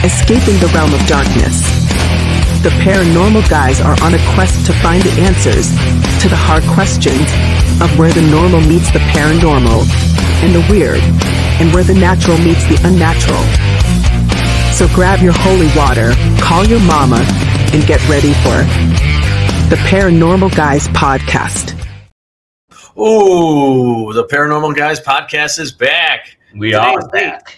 escaping the realm of darkness. The paranormal guys are on a quest to find the answers to the hard questions of where the normal meets the paranormal and the weird, and where the natural meets the unnatural. So grab your holy water, call your mama, and get ready for the Paranormal Guys podcast. Ooh, the Paranormal Guys podcast is back. We are back.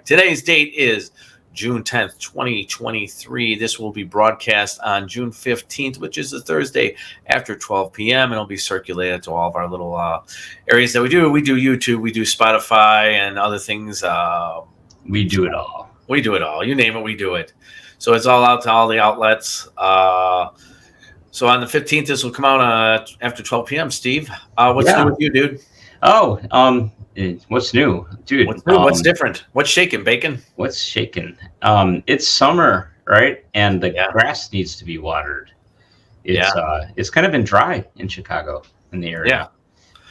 Today's date is June 10th, 2023. This will be broadcast on June 15th, which is a Thursday after 12 p.m. And it'll be circulated to all of our little areas that we do. We do YouTube, we do Spotify, and other things. We do it all. We do it all. You name it, we do it. So it's all out to all the outlets. So on the 15th, this will come out after 12 p.m. Steve, what's new with you, dude? What's new, dude? What's new? What's different? What's shaking, bacon? What's shaking? It's summer, right? And the grass needs to be watered. It's kind of been dry in Chicago in the area.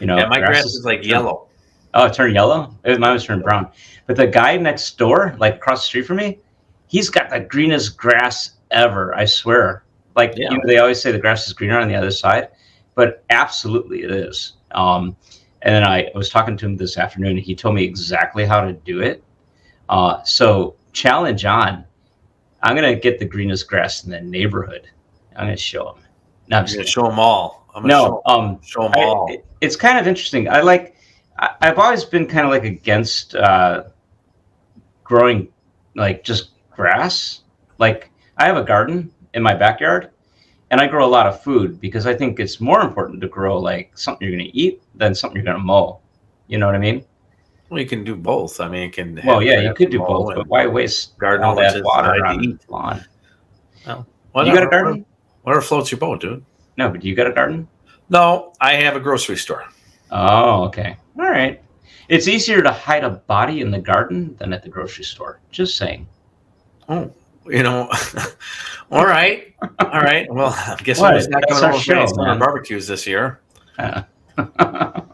My grass is like yellow. Oh, it turned yellow? Mine was turned brown. But the guy next door, like across the street from me, he's got the greenest grass ever, I swear. They always say the grass is greener on the other side, but absolutely it is. And then I was talking to him this afternoon, and he told me exactly how to do it. So challenge on. I'm going to get the greenest grass in the neighborhood. I'm going to show him. No, I'm just going to show them all. Show them all. It's kind of interesting. I've always been kind of like against growing like just grass. Like I have a garden in my backyard, and I grow a lot of food because I think it's more important to grow like something you're going to eat than something you're going to mow. You know what I mean? Well, you can do both. I mean, you can. You could do both, but why waste garden all that water on the lawn? Well, you got a garden? Whatever floats your boat, dude. No, but do you got a garden? No, I have a grocery store. Oh, okay. All right. It's easier to hide a body in the garden than at the grocery store. Just saying. Oh. All right. Well, I guess we're not going to our barbecues this year.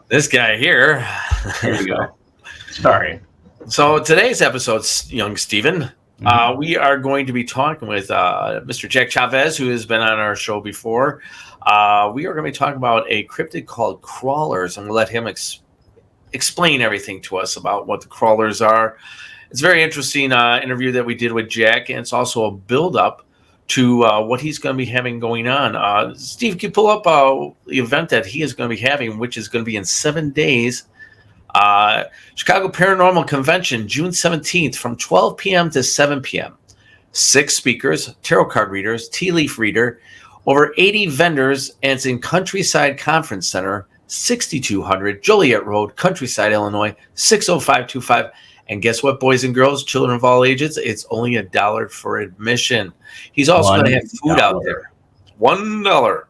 This guy here. There you go. Sorry. So today's episode, young Steven, we are going to be talking with Mr. Jack Chavez, who has been on our show before. We are going to be talking about a cryptid called crawlers, and we'll let him explain everything to us about what the crawlers are. It's a very interesting interview that we did with Jack, and it's also a build-up to what he's going to be having going on. Steve, can you pull up the event that he is going to be having, which is going to be in 7 days? Chicago Paranormal Convention, June 17th, from 12 p.m. to 7 p.m. 6 speakers, tarot card readers, tea leaf reader, over 80 vendors, and it's in Countryside Conference Center, 6200 Joliet Road, Countryside, Illinois, 60525. And guess what, boys and girls, children of all ages? It's only $1 for admission. He's also going to have food out there. $1.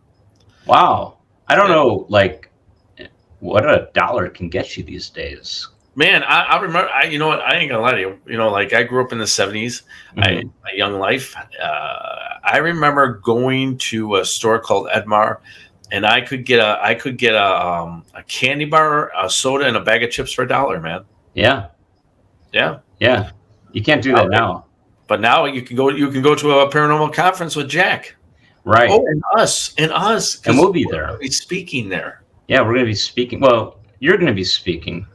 Wow. I don't know, what $1 can get you these days. Man, I remember, you know what? I ain't going to lie to you. I grew up in the 70s, my young life. I remember going to a store called Edmar, and I could get a candy bar, a soda, and a bag of chips for $1, man. Yeah. Yeah. You can't do that now. But now you can go to a paranormal conference with Jack. Right. Oh, and us. And we'll be there. We'll be speaking there. Yeah, we're going to be speaking. Well, you're going to be speaking.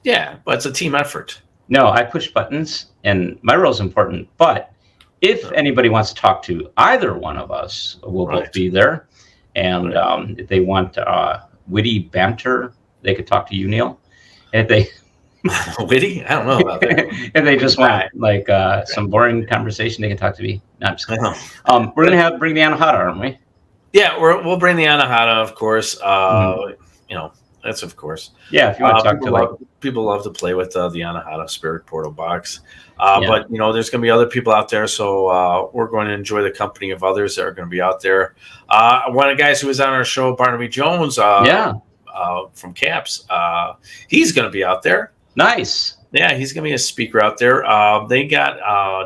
Yeah, but it's a team effort. No, I push buttons, and my role is important. But if anybody wants to talk to either one of us, we'll both be there. And if they want witty banter, they could talk to you, Neal. And if they... Witty? I don't know about that. If they just want some boring conversation, they can talk to me. No, I'm just kidding. We're gonna bring the Anahata, aren't we? Yeah, we'll bring the Anahata, of course. That's of course. Yeah, if you want to talk people love to play with the Anahata Spirit Portal box. But there's gonna be other people out there, so we're going to enjoy the company of others that are going to be out there. One of the guys who was on our show, Barnaby Jones, from Caps, he's going to be out there. Nice. Yeah, he's going to be a speaker out there.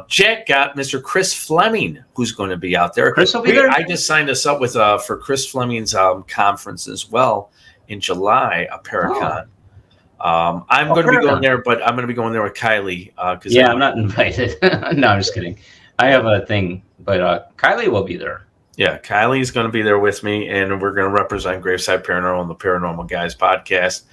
Jack got Mr. Chris Fleming, who's going to be out there. Chris will be there? I just signed us up with for Chris Fleming's conference as well in July, a Paracon. I'm going to be going there, but I'm going to be going there with Kylie. I'm not invited. No, I'm just kidding. I have a thing, but Kylie will be there. Yeah, Kylie's going to be there with me, and we're going to represent Graveside Paranormal and the Paranormal Guys podcast.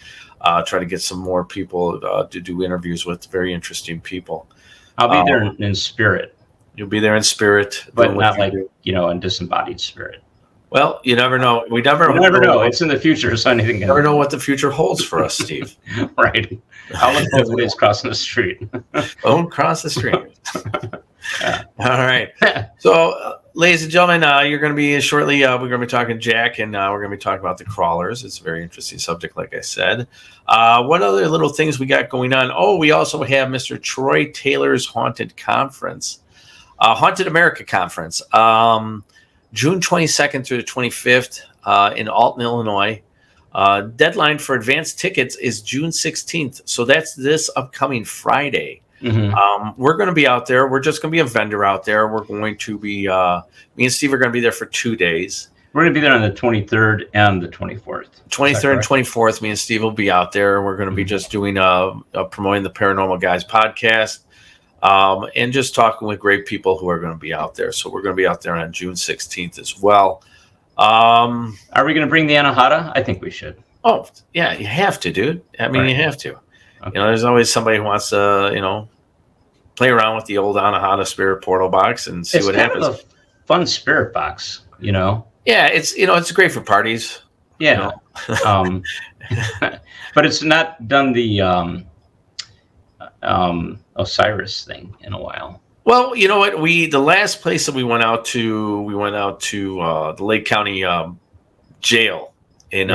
Try to get some more people to do interviews with very interesting people. I'll be there in spirit. You'll be there in spirit, but not like in disembodied spirit. Well, you never know. We never know. It's in the future, so anything can never know what the future holds for us, Steve. Right. I'll look both ways crossing the street. Don't cross the street. Yeah. All right. So, ladies and gentlemen, you're going to be shortly. We're going to be talking Jack, and we're going to be talking about the crawlers. It's a very interesting subject, like I said. What other little things we got going on? Oh, we also have Mr. Troy Taylor's Haunted Conference, Haunted America Conference, June 22nd through the 25th in Alton, Illinois. Deadline for advanced tickets is June 16th, so that's this upcoming Friday. Mm-hmm. We're going to be out there. We're just going to be a vendor out there. We're going to be, me and Steve are going to be there for 2 days. We're going to be there on the 23rd and the 24th. 23rd and 24th, me and Steve will be out there. We're going to be just doing, promoting the Paranormal Guys podcast, and just talking with great people who are going to be out there. So we're going to be out there on June 16th as well. Are we going to bring the Anahata? I think we should. Oh, yeah, you have to, dude. I mean, You have to. Okay. There's always somebody who wants to, play around with the old Anahata spirit portal box and see what happens. It's kind of a fun spirit box, Yeah, it's great for parties. Yeah. But it's not done the Osiris thing in a while. Well, you know what? The last place that we went out to the Lake County jail in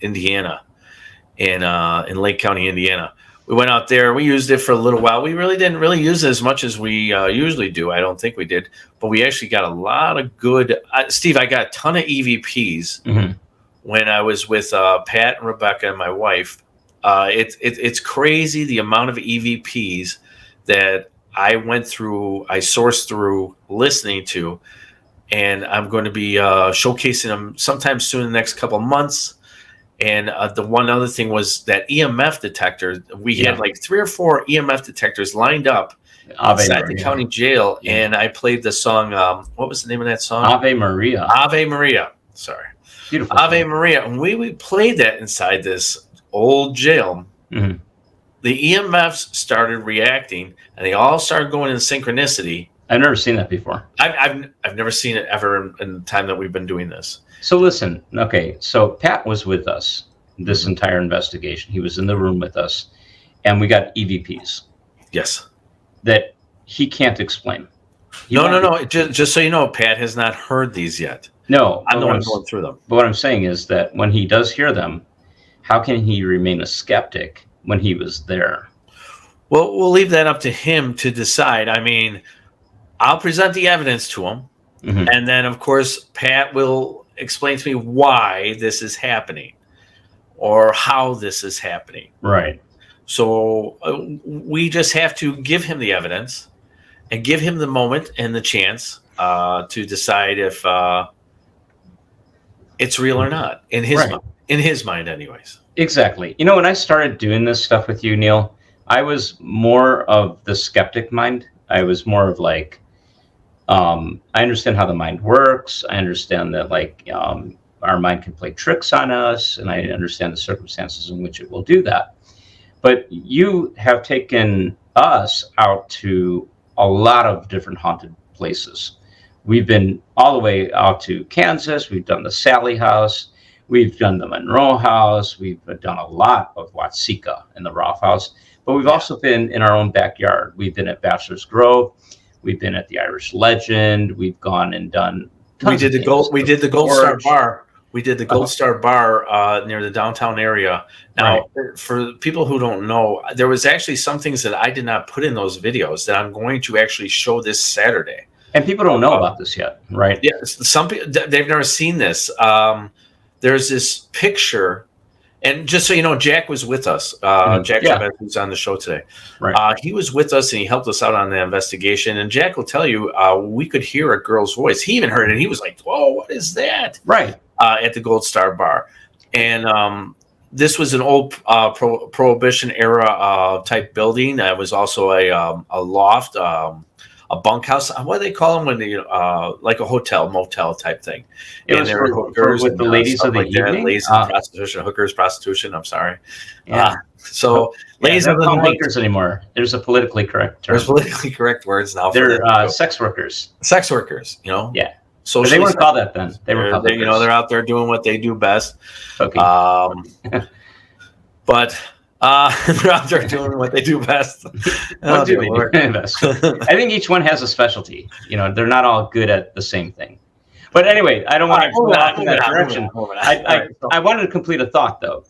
Indiana. In Lake County, Indiana. We went out there. We used it for a little while. We really didn't use it as much as we usually do. I don't think we did. But we actually got a lot of good... Steve, I got a ton of EVPs when I was with Pat and Rebecca and my wife. It's crazy the amount of EVPs that I went through, I sourced through, listening to. And I'm going to be showcasing them sometime soon in the next couple of months. And the one other thing was that EMF detector. We had like 3 or 4 EMF detectors lined up inside the county jail. Yeah. And I played the song. What was the name of that song? Ave Maria. Ave Maria. Sorry. Beautiful. Ave Maria. And we played that inside this old jail. Mm-hmm. The EMFs started reacting, and they all started going in synchronicity. I've never seen that before. I've never seen it ever in the time that we've been doing this. So listen, okay, so Pat was with us this entire investigation. He was in the room with us, and we got EVPs. Yes. That he can't explain. No. Just so you know, Pat has not heard these yet. No. I'm the one going through them. But what I'm saying is that when he does hear them, how can he remain a skeptic when he was there? Well, we'll leave that up to him to decide. I mean, I'll present the evidence to him, and then, of course, Pat will explain to me why this is happening or how this is happening. Right. So we just have to give him the evidence and give him the moment and the chance to decide if it's real or not in his mind. In his mind, anyways. Exactly. When I started doing this stuff with you, Neal, I was more of the skeptic mind. I was more of like, I understand how the mind works. I understand that our mind can play tricks on us, and I understand the circumstances in which it will do that. But you have taken us out to a lot of different haunted places. We've been all the way out to Kansas. We've done the Sally House. We've done the Monroe House. We've done a lot of Watsika and the Roth House. But we've also been in our own backyard. We've been at Bachelor's Grove. We've been at the Irish Legend. We've gone and done. We did the Gold Star Bar. We did the Gold Star Bar near the downtown area. Now, for people who don't know, there was actually some things that I did not put in those videos that I'm going to actually show this Saturday. And people don't know about this yet, right? Yeah, some people, they've never seen this. There's this picture. And just so you know, Jack was with us. Jack Chavez, who's on the show today. Right. He was with us, and he helped us out on the investigation. And Jack will tell you, we could hear a girl's voice. He even heard it. And he was like, "Whoa, what is that?" Right. At the Gold Star Bar. And this was an old Prohibition era type building. It was also a loft, a bunkhouse. What do they call them when they like a hotel, motel type thing? It was for with the ladies of the evening, ladies and prostitution, hookers, prostitution. I'm sorry. Yeah. Ladies don't of call the them hookers anymore. There's a politically correct term. There's politically correct words now. They're sex workers. Sex workers. Yeah. So they weren't called that then. They were called they're out there doing what they do best. Okay. But they're out there doing what they do best. What do they do best? I think each one has a specialty. They're not all good at the same thing. But anyway, I don't want to go off in that direction. I wanted to complete a thought, though.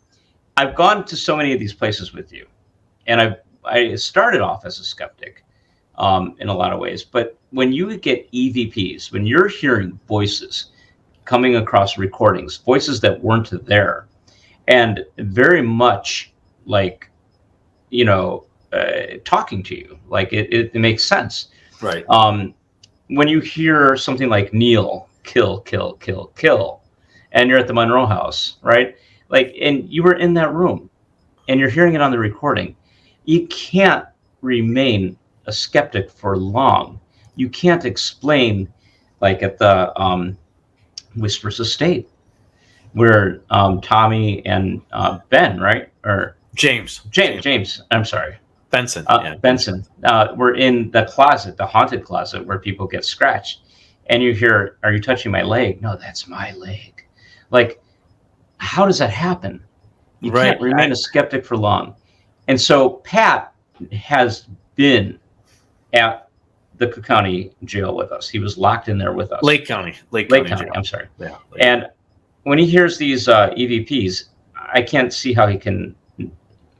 I've gone to so many of these places with you, and I started off as a skeptic in a lot of ways. But when you get EVPs, when you're hearing voices coming across recordings, voices that weren't there, and very much like, talking to you, like it makes sense. Right. When you hear something like Neal, kill, kill, kill, kill, and you're at the Monroe house, right? Like, and you were in that room and you're hearing it on the recording, you can't remain a skeptic for long. You can't explain, like at the Whispers Estate, where Tommy and Ben, right? Or James. I'm sorry. Benson. Benson. We're in the closet, the haunted closet where people get scratched. And you hear, "Are you touching my leg?" "No, that's my leg." Like, how does that happen? You can't remain a skeptic for long. And so Pat has been at the Cook County jail with us. He was locked in there with us. Lake County. I'm sorry. Yeah. And when he hears these EVPs, I can't see how he can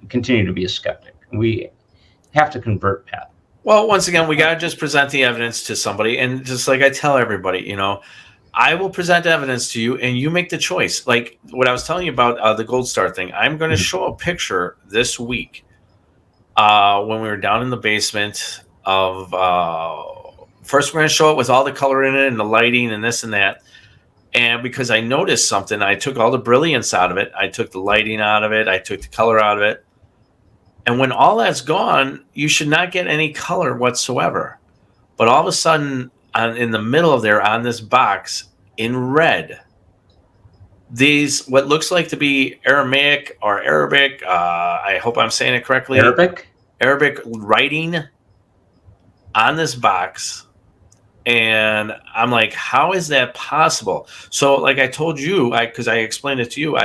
continue to be a skeptic. We have to convert Pat. Well, once again, we got to just present the evidence to somebody. And just like I tell everybody, I will present evidence to you and you make the choice. Like what I was telling you about the Gold Star thing, I'm going to show a picture this week when we were down in the basement of first we're going to show it with all the color in it and the lighting and this and that. And because I noticed something, I took all the brilliance out of it. I took the lighting out of it. I took the color out of it. And when all that's gone, you should not get any color whatsoever. But all of a sudden, in the middle of there, on this box, in red, these, what looks like to be Aramaic or Arabic, I hope I'm saying it correctly. Arabic writing on this box. And I'm like, how is that possible? So like I told you, because I explained it to you,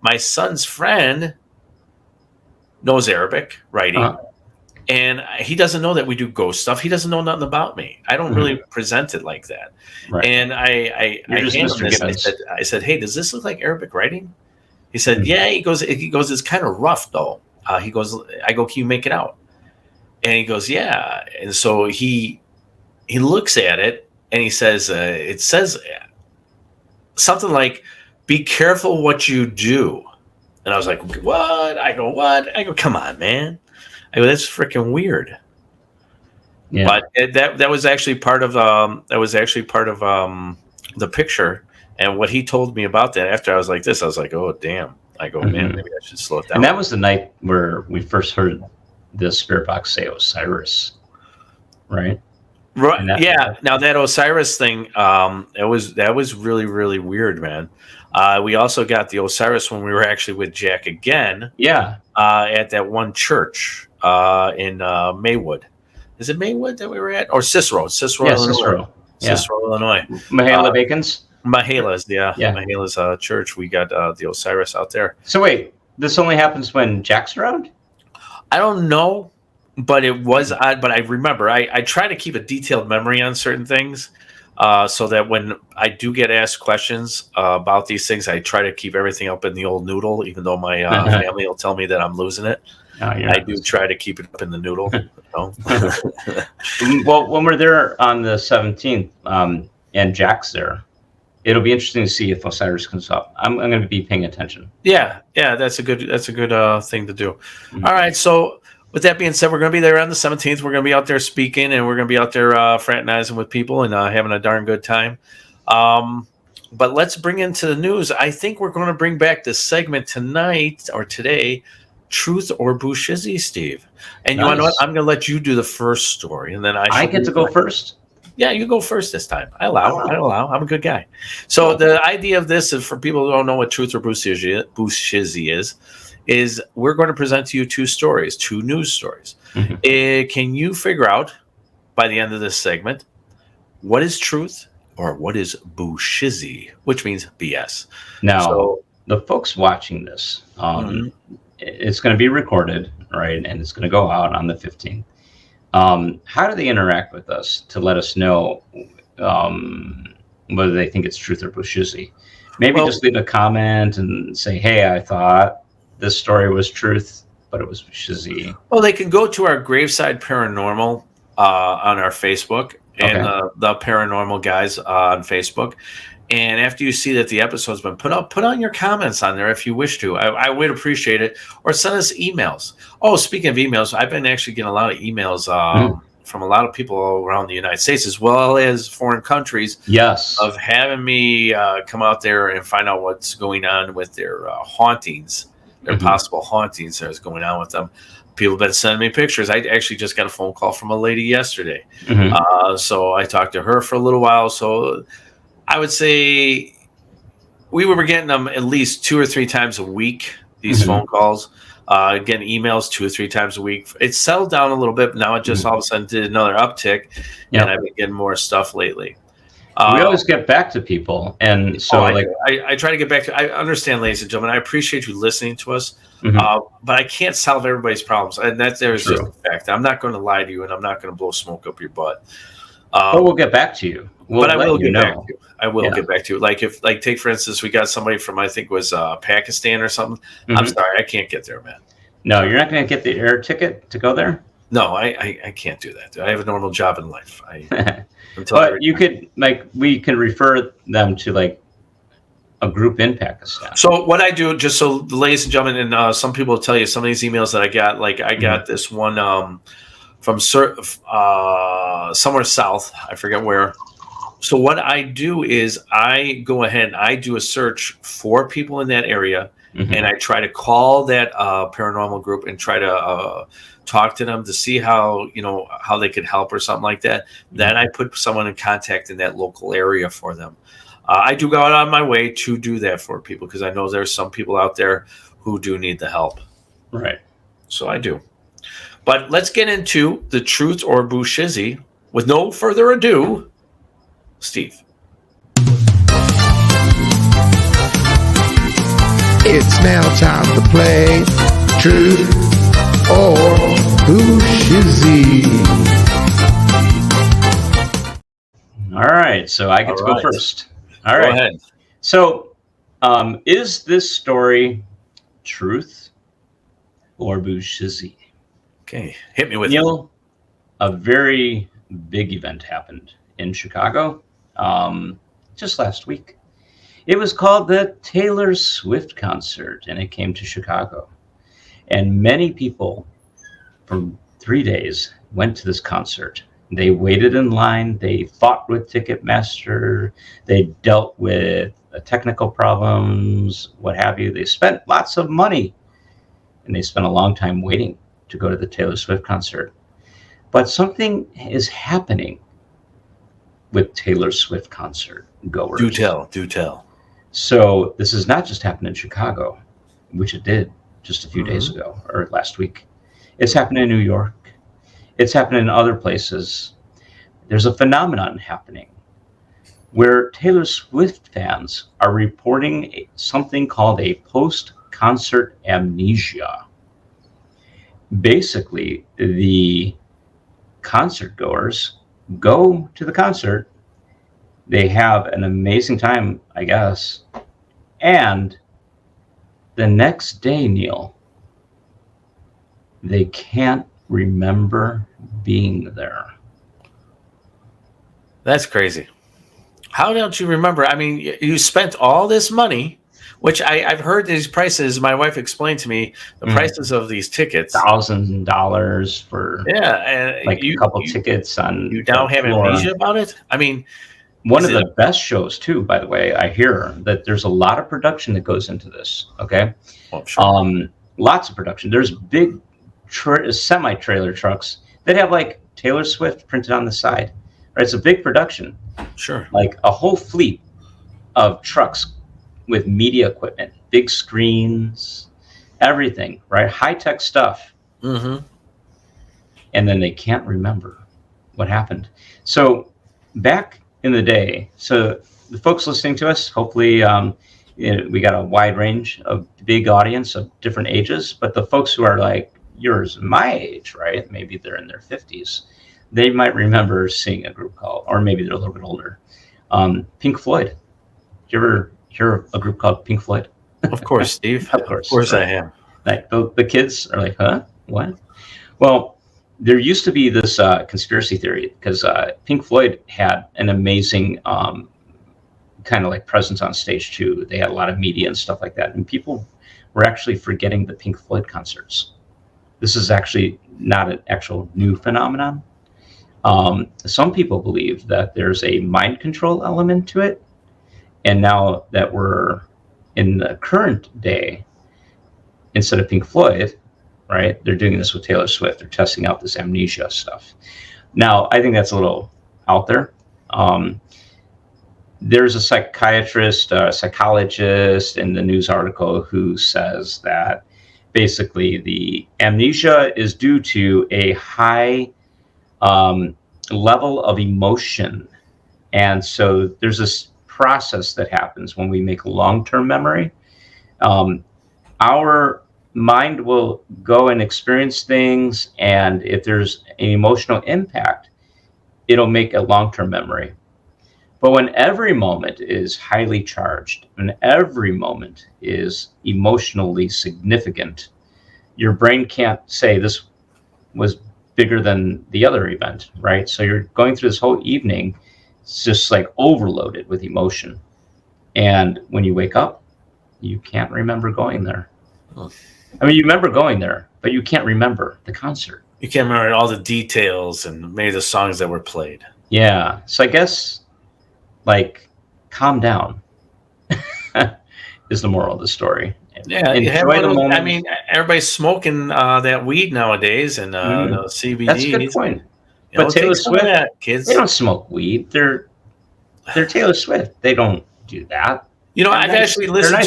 my son's friend knows Arabic writing, and he doesn't know that we do ghost stuff. He doesn't know nothing about me. I don't really present it like that. Right. And I handed him this. I said, "Hey, does this look like Arabic writing?" He said, "Yeah." He goes, "It's kind of rough though." I go, "Can you make it out?" And he goes, "Yeah." And so he looks at it and he says, "It says something like, 'Be careful what you do.'" And I was like, "What?" I go, "What?" I go, "Come on, man." I go, "That's freaking weird." Yeah. But that was actually part of the picture. And what he told me about that after I was like this, I was like, "Oh damn." I go, "Man, maybe I should slow it down." And that was the night where we first heard the spirit box say Osiris, right? Right. Yeah. Now that Osiris thing, that was really, really weird, man. We also got the Osiris when we were actually with Jack again. Yeah. At that one church in Maywood. Is it Maywood that we were at? Or Cicero? Illinois. Cicero, Illinois. Mahala Bacon's? Mahala's, Mahala's church. We got the Osiris out there. So wait, this only happens when Jack's around? I don't know. But it was odd. But I remember I try to keep a detailed memory on certain things, so that when I do get asked questions about these things, I try to keep everything up in the old noodle. Even though my family will tell me that I'm losing it, I do try to keep it up in the noodle. Well, when we're there on the 17th, and Jack's there, it'll be interesting to see if Osiris comes up. I'm going to be paying attention. Yeah, that's a good thing to do. Mm-hmm. All right, so. With that being said, we're going to be there on the 17th. We're going to be out there speaking, and we're going to be out there fraternizing with people and having a darn good time. But let's bring into the news. I think we're going to bring back this segment tonight or today, Truth or Bushizzy, Steve. And you know what? I'm going to let you do the first story, and then I get to go first. Yeah, you go first this time. I allow. I'm a good guy. So the idea of this is for people who don't know what Truth or Bushizzy is we're going to present to you two news stories. Mm-hmm. Can you figure out by the end of this segment what is truth or what is Bushizzy, which means BS? Now, the folks watching this, it's going to be recorded, right? And it's going to go out on the 15th. How do they interact with us to let us know whether they think it's truth or Bushizzy? Maybe just leave a comment and say, hey, I thought this story was truth, but it was Bushizzy. Well, they can go to our Graveside Paranormal on our Facebook and the Paranormal guys on Facebook. And after you see that the episode's been put up, put on your comments on there if you wish to. I would appreciate it. Or send us emails. Oh, speaking of emails, I've been actually getting a lot of emails from a lot of people all around the United States as well as foreign countries. Yes. Of having me come out there and find out what's going on with their hauntings, their possible hauntings that's going on with them. People have been sending me pictures. I actually just got a phone call from a lady yesterday. So I talked to her for a little while. So I would say we were getting them at least 2 or 3 times a week, these phone calls. Getting emails 2 or 3 times a week. It settled down a little bit, but now it just all of a sudden did another uptick, and I've been getting more stuff lately. We always get back to people, and so I try to get back to. I understand, ladies and gentlemen. I appreciate you listening to us, but I can't solve everybody's problems, and there's just a fact. I'm not going to lie to you, and I'm not going to blow smoke up your butt. But we'll get back to you. But I will get back to you. I will get back to you. Like take for instance, we got somebody from I think it was Pakistan or something. I'm sorry, I can't get there, man. No, you're not going to get the air ticket to go there. No, I can't do that. I have a normal job in life. But you could we can refer them to a group in Pakistan. So what I do, just so the ladies and gentlemen, and some people will tell you some of these emails that I got. Like I got this one from somewhere south. I forget where. So what I do is I go ahead and I do a search for people in that area, and I try to call that paranormal group and try to talk to them to see how they could help or something like that. Then I put someone in contact in that local area for them. I do go out on my way to do that for people because I know there's some people out there who do need the help. Right. So I do. But let's get into the truth or Bushizzy. With no further ado, Steve. It's now time to play Truth or Bushizzy. All right, so I get to go first. All right. Go ahead. So, is this story truth or Bushizzy? Okay, hit me with Neal, a very big event happened in Chicago just last week. It was called the Taylor Swift concert, and it came to Chicago. And many people from 3 days went to this concert. They waited in line. They fought with Ticketmaster. They dealt with technical problems, what have you. They spent lots of money, and they spent a long time waiting to go to the Taylor Swift concert. But something is happening with Taylor Swift concert goers. Do tell. So this has not just happened in Chicago, which it did just a few days ago or last week. It's happened in New York. It's happened in other places. There's a phenomenon happening where Taylor Swift fans are reporting something called a post-concert amnesia. Basically, the concert goers go to the concert. They have an amazing time, I guess. And the next day, Neal, they can't remember being there. That's crazy. How don't you remember? I mean, you spent all this money, which I've heard these prices. My wife explained to me the prices of these tickets. $1,000 for and a couple tickets on. You don't have amnesia about it? I mean, One of the best shows too, by the way. I hear that there's a lot of production that goes into this. Okay, sure. Lots of production. There's big semi-trailer trucks that have like Taylor Swift printed on the side. Right, it's a big production. Sure, like a whole fleet of trucks with media equipment, big screens, everything. Right, high-tech stuff. Mm-hmm. And then they can't remember what happened. So back in the day, so the folks listening to us, hopefully we got a wide range of big audience of different ages, but the folks who are like yours and my age, right? Maybe they're in their 50s. They might remember seeing a group called, or maybe they're a little bit older, Pink Floyd. Did you ever hear a group called Pink Floyd? Of course, Steve. Of course right? I have. Like the kids are like, huh? What? Well, there used to be this conspiracy theory because Pink Floyd had an amazing kind of like presence on stage too. They had a lot of media and stuff like that, and people were actually forgetting the Pink Floyd concerts. This is actually not an actual new phenomenon. Some people believe that there's a mind control element to it, and now that we're in the current day, instead of Pink Floyd, right? They're doing this with Taylor Swift. They're testing out this amnesia stuff. Now, I think that's a little out there. There's a psychiatrist, psychologist in the news article who says that basically the amnesia is due to a high level of emotion. And so there's this process that happens when we make a long-term memory. Our mind will go and experience things, and if there's an emotional impact, it'll make a long-term memory. But when every moment is highly charged, when every moment is emotionally significant, your brain can't say this was bigger than the other event, right? So you're going through this whole evening, it's just like overloaded with emotion. And when you wake up, you can't remember going there. I mean, you remember going there, but you can't remember the concert. You can't remember all the details and maybe the songs that were played. Yeah. So I guess, like, calm down is the moral of the story. Yeah. Enjoy the moment. I mean, everybody's smoking that weed nowadays and the CBD. That's a good point. But Taylor Swift, kids, they don't smoke weed. They're Taylor Swift. They don't do that. You know, I've actually listened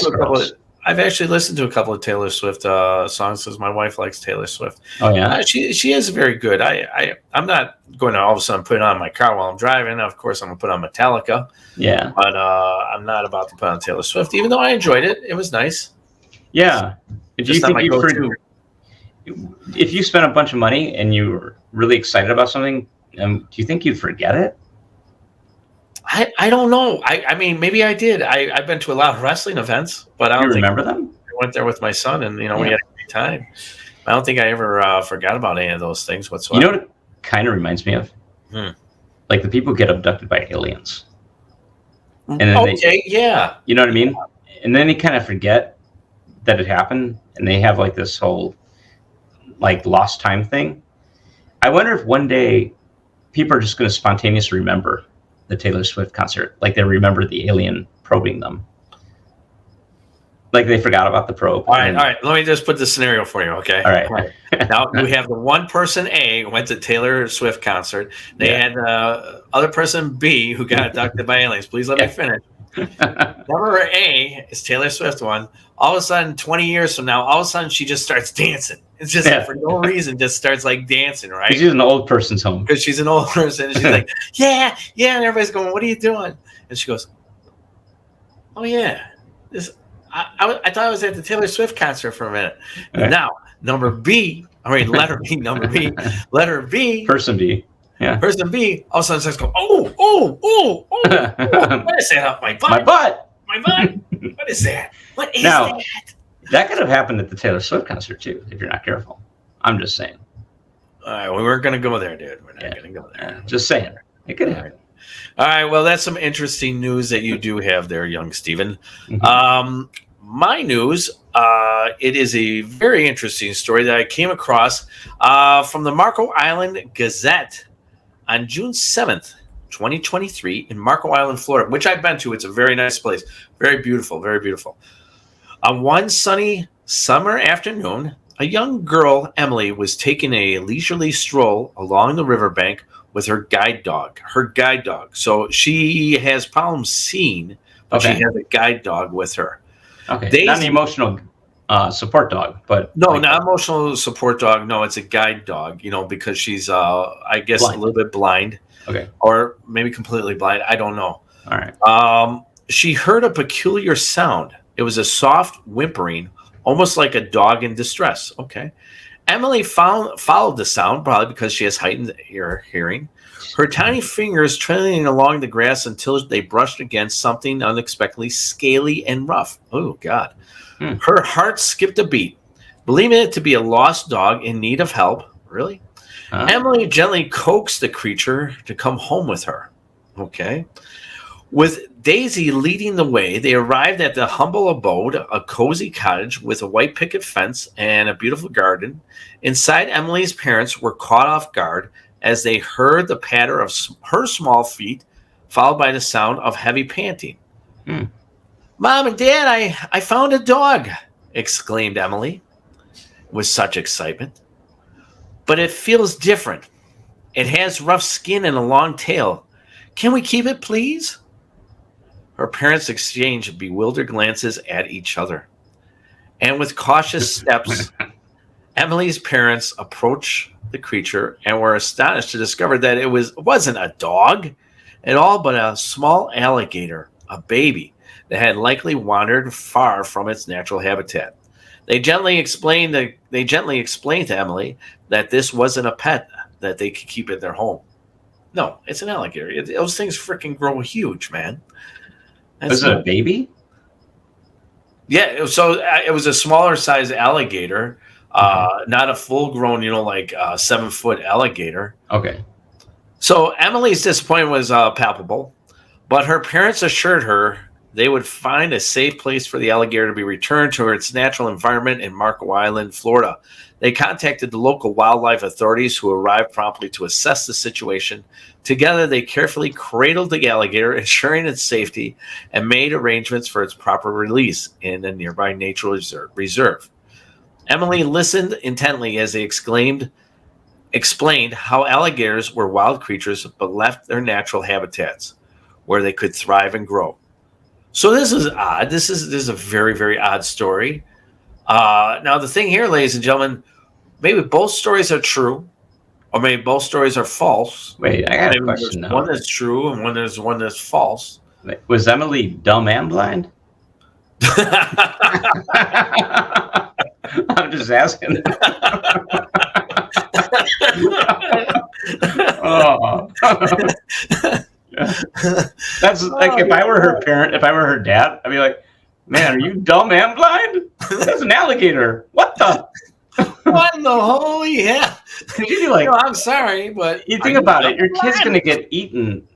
to a couple of Taylor Swift songs because my wife likes Taylor Swift. Oh yeah, she is very good. I'm not going to all of a sudden put it on my car while I'm driving. Of course, I'm going to put on Metallica. Yeah, but I'm not about to put on Taylor Swift, even though I enjoyed it. It was nice. Yeah. Do you think if you spent a bunch of money and you were really excited about something, do you think you'd forget it? I don't know. I mean, maybe I did. I've been to a lot of wrestling events, but I don't remember them. I went there with my son, and we had a great time. I don't think I ever forgot about any of those things whatsoever. You know what it kind of reminds me of? Like the people get abducted by aliens. And then you know what I mean? And then they kind of forget that it happened, and they have like this whole like lost time thing. I wonder if one day people are just going to spontaneously remember the Taylor Swift concert, like they remember the alien probing them, like they forgot about the probe. All right. Let me just put the scenario for you, okay? All right. Now we have the one person A went to Taylor Swift concert. They had other person B who got abducted by aliens. Please let me finish. Number A is Taylor Swift one. All of a sudden, 20 years from now, all of a sudden she just starts dancing. It's just for no reason, just starts like dancing, right? She's an old person's home. Because she's an old person. And she's like, yeah. And everybody's going, what are you doing? And she goes, oh, yeah. I thought I was at the Taylor Swift concert for a minute. Right. Now, letter B. Person B. Yeah. Person B, all of a sudden starts going, oh. What is that up my butt? My butt. What is that? What is that? That could have happened at the Taylor Swift concert, too, if you're not careful. I'm just saying. All right, we weren't going to go there, dude. We're not going to go there. Just saying. It could happen. All right, well, that's some interesting news that you do have there, young Stephen. My news, it is a very interesting story that I came across from the Marco Island Gazette on June 7th, 2023 in Marco Island, Florida, which I've been to. It's a very nice place. Very beautiful, very beautiful. On one sunny summer afternoon, a young girl, Emily, was taking a leisurely stroll along the riverbank with her guide dog. So she has problems seeing, but she has a guide dog with her. Okay. Daisy, not an emotional support dog, but no, not emotional support dog. No, it's a guide dog. Because she's, I guess, blind. A little bit blind. Okay. Or maybe completely blind. I don't know. All right. She heard a peculiar sound. It was a soft whimpering, almost like a dog in distress. Okay. Emily followed the sound, probably because she has heightened hearing. Her tiny fingers trailing along the grass until they brushed against something unexpectedly scaly and rough. Oh, God. Her heart skipped a beat, believing it to be a lost dog in need of help. Really? Emily gently coaxed the creature to come home with her. Okay. With Daisy leading the way, they arrived at the humble abode, a cozy cottage with a white picket fence and a beautiful garden. Inside, Emily's parents were caught off guard as they heard the patter of her small feet, followed by the sound of heavy panting. Mom and Dad, I found a dog, exclaimed Emily with such excitement. But it feels different. It has rough skin and a long tail. Can we keep it, please? Her parents exchanged bewildered glances at each other. And with cautious steps, Emily's parents approached the creature and were astonished to discover that it wasn't a dog at all, but a small alligator, a baby that had likely wandered far from its natural habitat. They gently explained to Emily that this wasn't a pet that they could keep at their home. No, it's an alligator. Those things freaking grow huge, man. Was it a baby? Yeah, so it was a smaller size alligator, not a full-grown, 7-foot alligator. Okay. So Emily's disappointment was palpable, but her parents assured her they would find a safe place for the alligator to be returned to its natural environment in Marco Island, Florida. They contacted the local wildlife authorities, who arrived promptly to assess the situation. Together, they carefully cradled the alligator, ensuring its safety, and made arrangements for its proper release in a nearby nature reserve. Emily listened intently as they explained how alligators were wild creatures but left their natural habitats where they could thrive and grow. So this is odd. This is a very, very odd story. Now, the thing here, ladies and gentlemen, maybe both stories are true, or maybe both stories are false. Wait, I got a question now. One that's true and there's one that's false. Was Emily dumb and blind? I'm just asking. Oh. That's like, if I were her parent, if I were her dad, I'd be like, man, are you dumb and blind? That's an alligator. What the? What in the holy hell? Could you be like, I'm sorry, but you think about it, your kid's going to get eaten,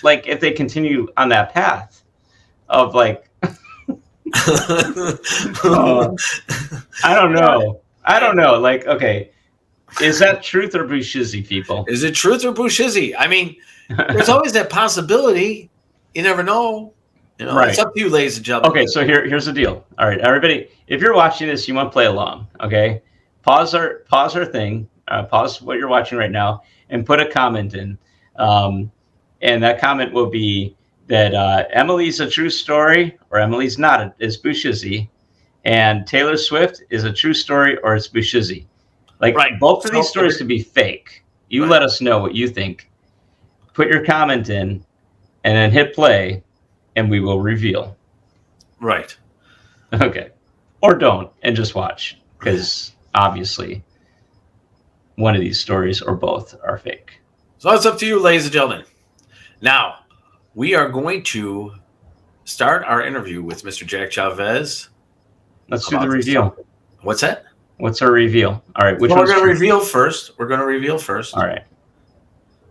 like, if they continue on that path of, like, I don't know. Like, okay, is that truth or bullshizzy, people? Is it truth or bullshizzy? I mean, there's always that possibility. You never know. Right. It's up to you, ladies and gentlemen. Okay, so here's the deal. All right, everybody, if you're watching this, you want to play along, okay? Pause our thing, pause what you're watching right now, and put a comment in. And that comment will be that Emily's a true story or Emily's not. It's bullshizzy. And Taylor Swift is a true story or it's bullshizzy. Like, right. Both of these stories could be fake. You let us know what you think. Put your comment in, and then hit play, and we will reveal. Right. Okay. Or don't, and just watch, because obviously one of these stories or both are fake. So it's up to you, ladies and gentlemen. Now, we are going to start our interview with Mr. Jack Chavez. Let's do the reveal. What's that? What's our reveal? All right. We're going to reveal first. All right.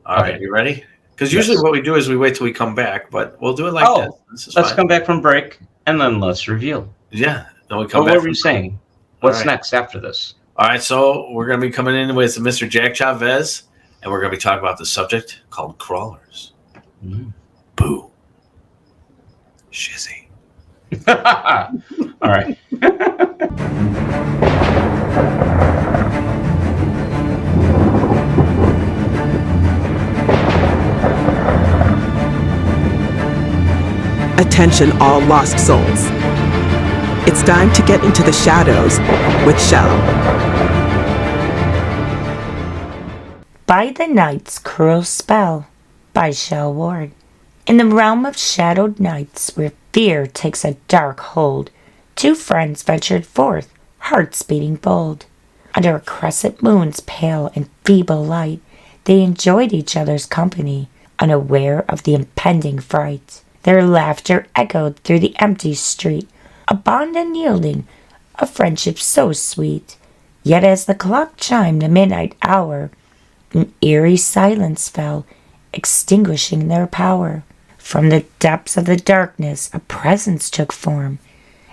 All right. You ready? Because usually what we do is we wait till we come back, but we'll do it like this. Let's come back from break, and then let's reveal. Yeah. Then we come back. What were you saying? What's next after this? All right. So we're going to be coming in with Mr. Jack Chavez, and we're going to be talking about the subject called crawlers. Boo. Shizzy. All right. Attention, all lost souls. It's time to get into the shadows with Shell. By the Night's Cruel Spell by Shell Ward. In the realm of shadowed nights where fear takes a dark hold, two friends ventured forth, hearts beating bold. Under a crescent moon's pale and feeble light, they enjoyed each other's company, unaware of the impending fright. Their laughter echoed through the empty street, a bond unyielding, a friendship so sweet. Yet as the clock chimed the midnight hour, an eerie silence fell, extinguishing their power. From the depths of the darkness a presence took form,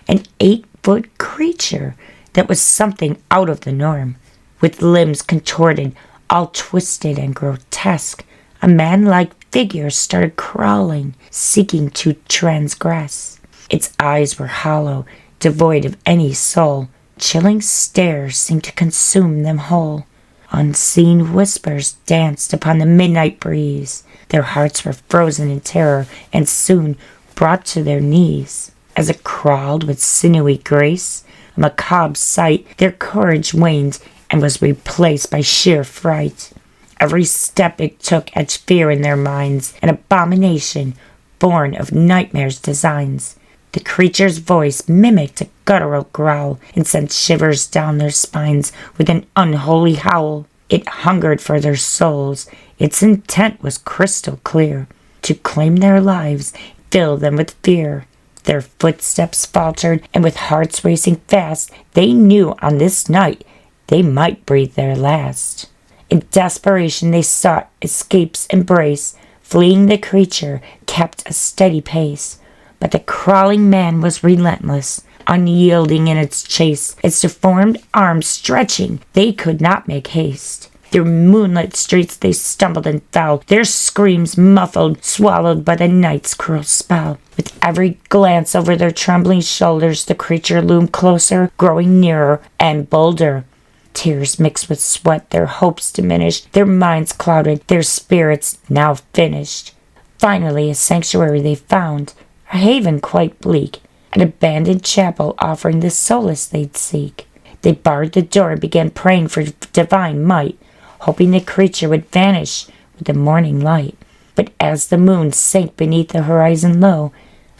an 8-foot creature that was something out of the norm. With limbs contorted, all twisted and grotesque, a man-like figure started crawling, seeking to transgress. Its eyes were hollow, devoid of any soul. Chilling stares seemed to consume them whole. Unseen whispers danced upon the midnight breeze. Their hearts were frozen in terror and soon brought to their knees. As it crawled with sinewy grace, a macabre sight, their courage waned and was replaced by sheer fright. Every step it took etched fear in their minds, an abomination born of nightmares' designs. The creature's voice mimicked a guttural growl and sent shivers down their spines with an unholy howl. It hungered for their souls. Its intent was crystal clear, to claim their lives, fill them with fear. Their footsteps faltered, and with hearts racing fast, they knew on this night they might breathe their last. In desperation they sought escape's embrace. Fleeing the creature kept a steady pace. But the crawling man was relentless, unyielding in its chase. Its deformed arms stretching, they could not make haste. Through moonlit streets they stumbled and fell, their screams muffled, swallowed by the night's cruel spell. With every glance over their trembling shoulders, the creature loomed closer, growing nearer and bolder. Tears mixed with sweat, their hopes diminished, their minds clouded, their spirits now finished. Finally a sanctuary they found, a haven quite bleak, an abandoned chapel offering the solace they'd seek. They barred the door and began praying for divine might, hoping the creature would vanish with the morning light. But as the moon sank beneath the horizon low,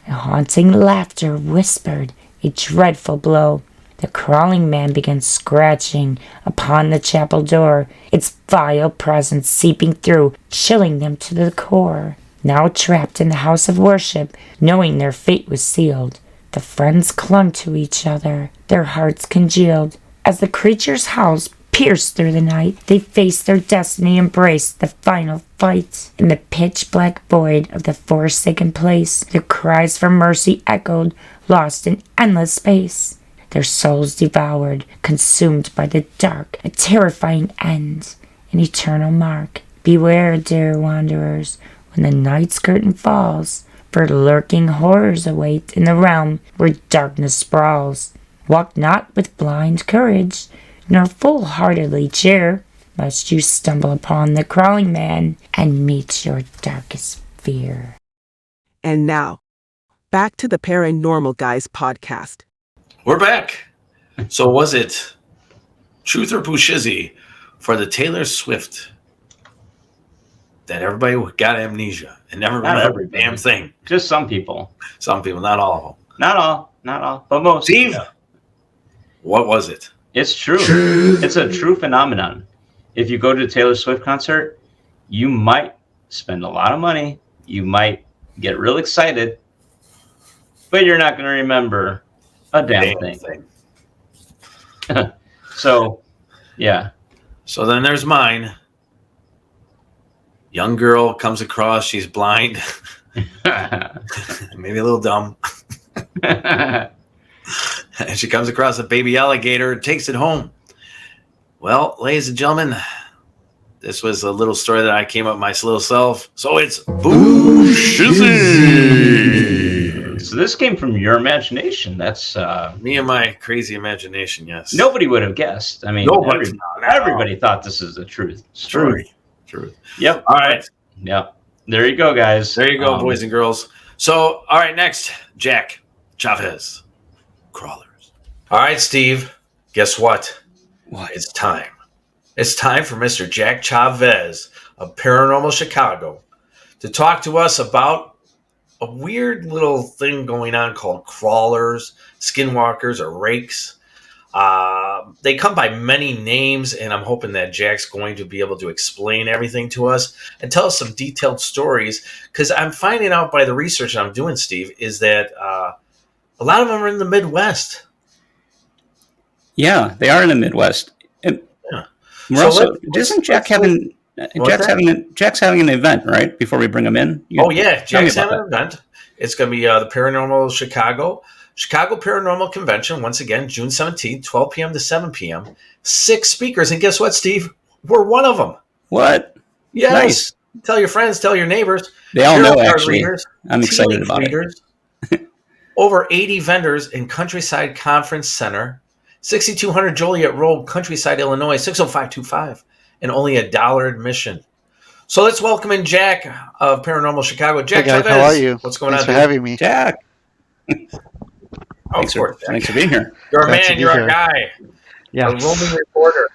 a haunting laughter whispered a dreadful blow. The crawling man began scratching upon the chapel door, its vile presence seeping through, chilling them to the core. Now trapped in the house of worship, knowing their fate was sealed, the friends clung to each other, their hearts congealed. As the creature's howls pierced through the night, they faced their destiny, embraced the final fight. In the pitch-black void of the forsaken place, their cries for mercy echoed, lost in endless space. Their souls devoured, consumed by the dark, a terrifying end, an eternal mark. Beware, dear wanderers, when the night's curtain falls, for lurking horrors await in the realm where darkness sprawls. Walk not with blind courage, nor foolhardily cheer, lest you stumble upon the crawling man and meet your darkest fear. And now, back to the Paranormal Guys podcast. We're back. So was it truth or Pushizzy for the Taylor Swift that everybody got amnesia and never remembered a damn thing? Just some people. Some people, not all of them. Not all, but most. Steve, what was it? It's true. It's a true phenomenon. If you go to a Taylor Swift concert, you might spend a lot of money. You might get real excited, but you're not going to remember a damn thing. So, yeah. So then there's mine. Young girl comes across, she's blind. Maybe a little dumb. And she comes across a baby alligator and takes it home. Well, ladies and gentlemen, This was a little story that I came up with my little self. So it's Boo Shizzy. So this came from your imagination. That's me and my crazy imagination. Yes. Nobody would have guessed. I mean, everybody thought this is the truth. Truth. Yep. All right. Yep. There you go, guys. There you go, boys and girls. So, all right, next, Jack Chavez, crawlers. All right, Steve. Guess what? What? It's time. It's time for Mr. Jack Chavez of Paranormal Chicago to talk to us about a weird little thing going on called crawlers, skinwalkers, or rakes. They come by many names, and I'm hoping that Jack's going to be able to explain everything to us and tell us some detailed stories, because I'm finding out by the research I'm doing, Steve, is that a lot of them are in the Midwest. Yeah, they are in the Midwest. And Yeah. we're So also, let's- isn't Jack having... Jack's having an event, right? Before we bring him in. Jack's having an event. It's going to be the Paranormal Chicago Paranormal Convention. Once again, June 17th, 12 p.m. to 7 p.m. 6 speakers, and guess what, Steve? We're one of them. What? Yes. Nice. Tell your friends. Tell your neighbors. They all know. Tarot card Actually, readers, I'm excited tea about readers, it. Over 80 vendors in Countryside Conference Center, 6200 Joliet Road, Countryside, Illinois, 60525. And only $1 admission. So let's welcome in Jack of Paranormal Chicago. Jack, hey guys, Chavez. how are you? What's going Thanks on? for having me. Jack. Thanks for being here. You're a Glad to man. be You're here. a guy. Yeah. A roaming reporter.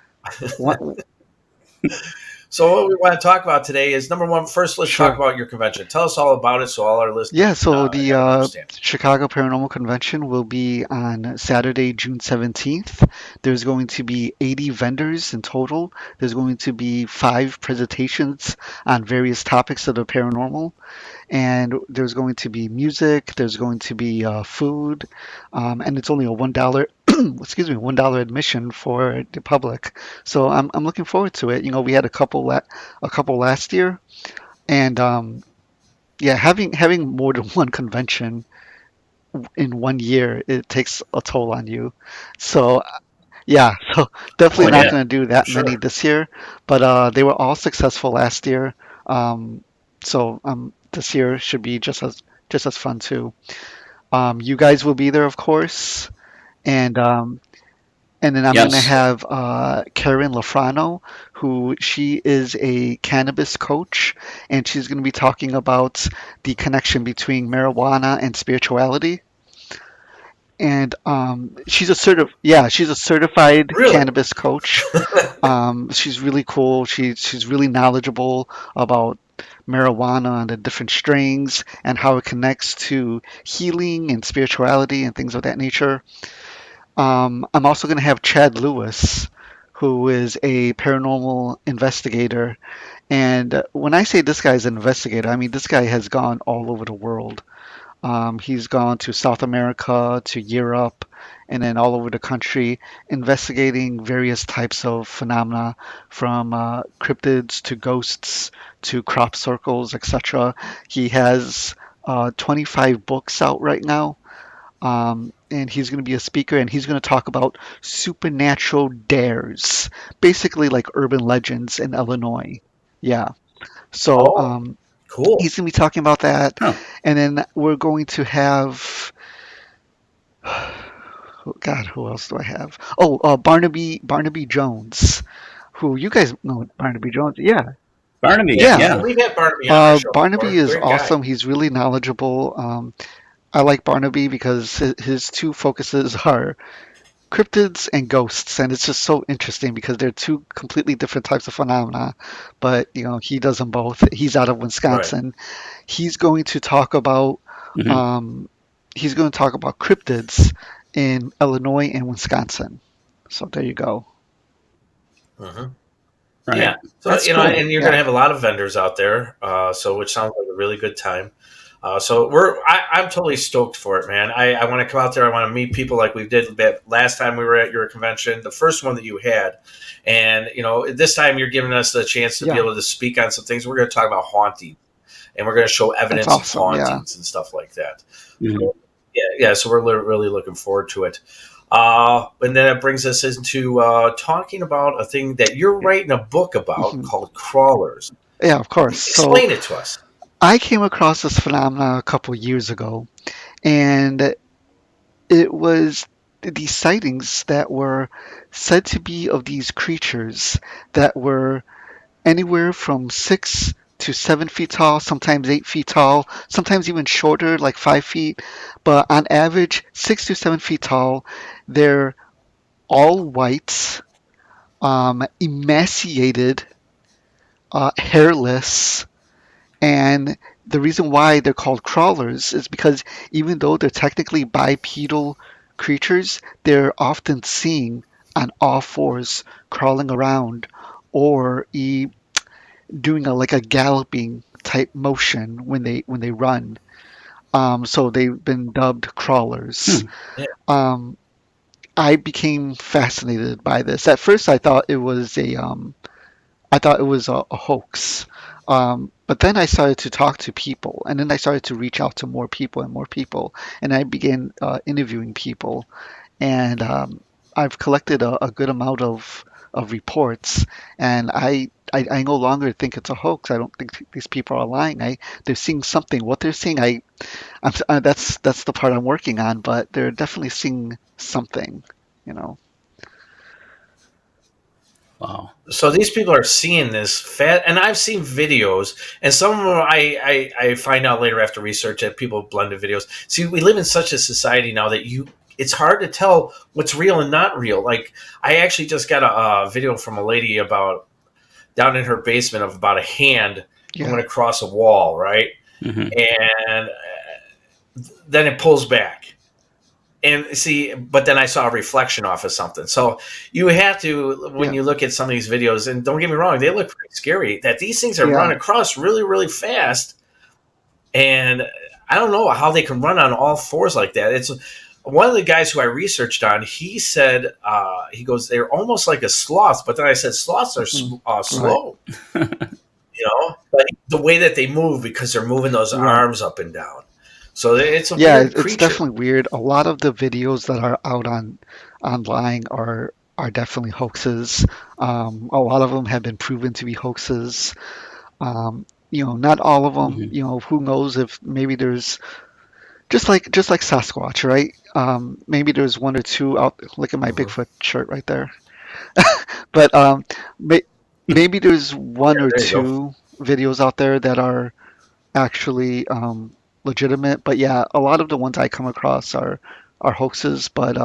What? So what we want to talk about today is, number one, first let's Sure. talk about your convention. Tell us all about it so all our listeners Yeah, so the understand. Chicago Paranormal Convention will be on Saturday, June 17th. There's going to be 80 vendors in total. There's going to be 5 presentations on various topics of the paranormal. And there's going to be music, there's going to be food, and it's only a $1 $1 admission for the public. So I'm looking forward to it. You know, we had a couple last year, and yeah, having more than one convention in one year, it takes a toll on you. So yeah, so definitely not going to do that many this year, but they were all successful last year. So this year should be just as fun too. You guys will be there, of course, and then I'm going to have Karen Lafrano, who she is a cannabis coach, and she's going to be talking about the connection between marijuana and spirituality. And she's a certified cannabis coach. She's really cool. She's really knowledgeable about marijuana and the different strains and how it connects to healing and spirituality and things of that nature. I'm also going to have Chad Lewis, who is a paranormal investigator. And when I say this guy's an investigator, I mean this guy has gone all over the world. He's gone to South America, to Europe, and then all over the country, investigating various types of phenomena, from cryptids to ghosts to crop circles, etc. He has 25 books out right now, and he's going to be a speaker, and he's going to talk about supernatural dares, basically like urban legends in Illinois. Yeah. So cool. He's going to be talking about that. And then we're going to have, God, who else do I have? Oh, Barnaby Jones, who you guys know Barnaby Jones. Yeah. Barnaby, yeah. We've had Barnaby on our show Barnaby before. is Great awesome. guy. He's really knowledgeable. I like Barnaby because his two focuses are cryptids and ghosts, and it's just so interesting because they're two completely different types of phenomena, but you know he does them both. He's out of Wisconsin. He's going to talk about cryptids in Illinois and Wisconsin. So there you go. Right. Yeah. So That's you know, cool. and you're going to have a lot of vendors out there, so which sounds like a really good time. So I'm totally stoked for it, man. I want to come out there. I want to meet people like we did last time we were at your convention, the first one that you had. And, you know, this time you're giving us the chance to be able to speak on some things. We're going to talk about haunting, and we're going to show evidence of hauntings and stuff like that. Mm-hmm. So, yeah. So we're really looking forward to it. And then it brings us into talking about a thing that you're writing a book about Mhm. called crawlers. Yeah, of course. So Explain it to us. I came across this phenomenon a couple years ago, and it was these sightings that were said to be of these creatures that were anywhere from 6 to 7 feet tall, sometimes 8 feet tall, sometimes even shorter, like 5 feet. But on average, 6 to 7 feet tall. They're all white, emaciated, hairless, and the reason why they're called crawlers is because even though they're technically bipedal creatures, they're often seen on all fours crawling around or doing like a galloping type motion when they run. So they've been dubbed crawlers. Hmm. Yeah. Um, I became fascinated by this. At first, I thought it was a hoax. But then I started to talk to people, and then I started to reach out to more people and more people, and I began interviewing people, and I've collected a good amount of reports, and I no longer think it's a hoax. I don't think these people are lying. They're seeing something. What they're seeing, that's the part I'm working on, but they're definitely seeing something, you know. Wow. So these people are seeing this fat, and I've seen videos, and some of them I find out later after research that people blended videos. See, we live in such a society now that it's hard to tell what's real and not real. Like I actually just got a video from a lady about down in her basement of about a hand Yeah, going across a wall, right? Hmm. And then it pulls back. And see, but then I saw a reflection off of something. So you have to, when yeah, you look at some of these videos, and don't get me wrong, they look pretty scary. That these things are yeah. run across really, really fast, and I don't know how they can run on all fours like that. It's one of the guys who I researched on. He said he goes, they're almost like a sloth, but then I said sloths are Mhm. Right, slow, but the way that they move because they're moving those right. arms up and down. So it's a Yeah, weird it's creature. definitely weird. A lot of the videos that are out online are definitely hoaxes. A lot of them have been proven to be hoaxes. Not all of them. Hmm. Who knows if maybe there's just like Sasquatch, right? Maybe there's one or two out. Look at my Mhm. Bigfoot shirt right there. But may, maybe there's one or There you go. two videos out there that are actually legitimate. But yeah, a lot of the ones I come across are hoaxes. But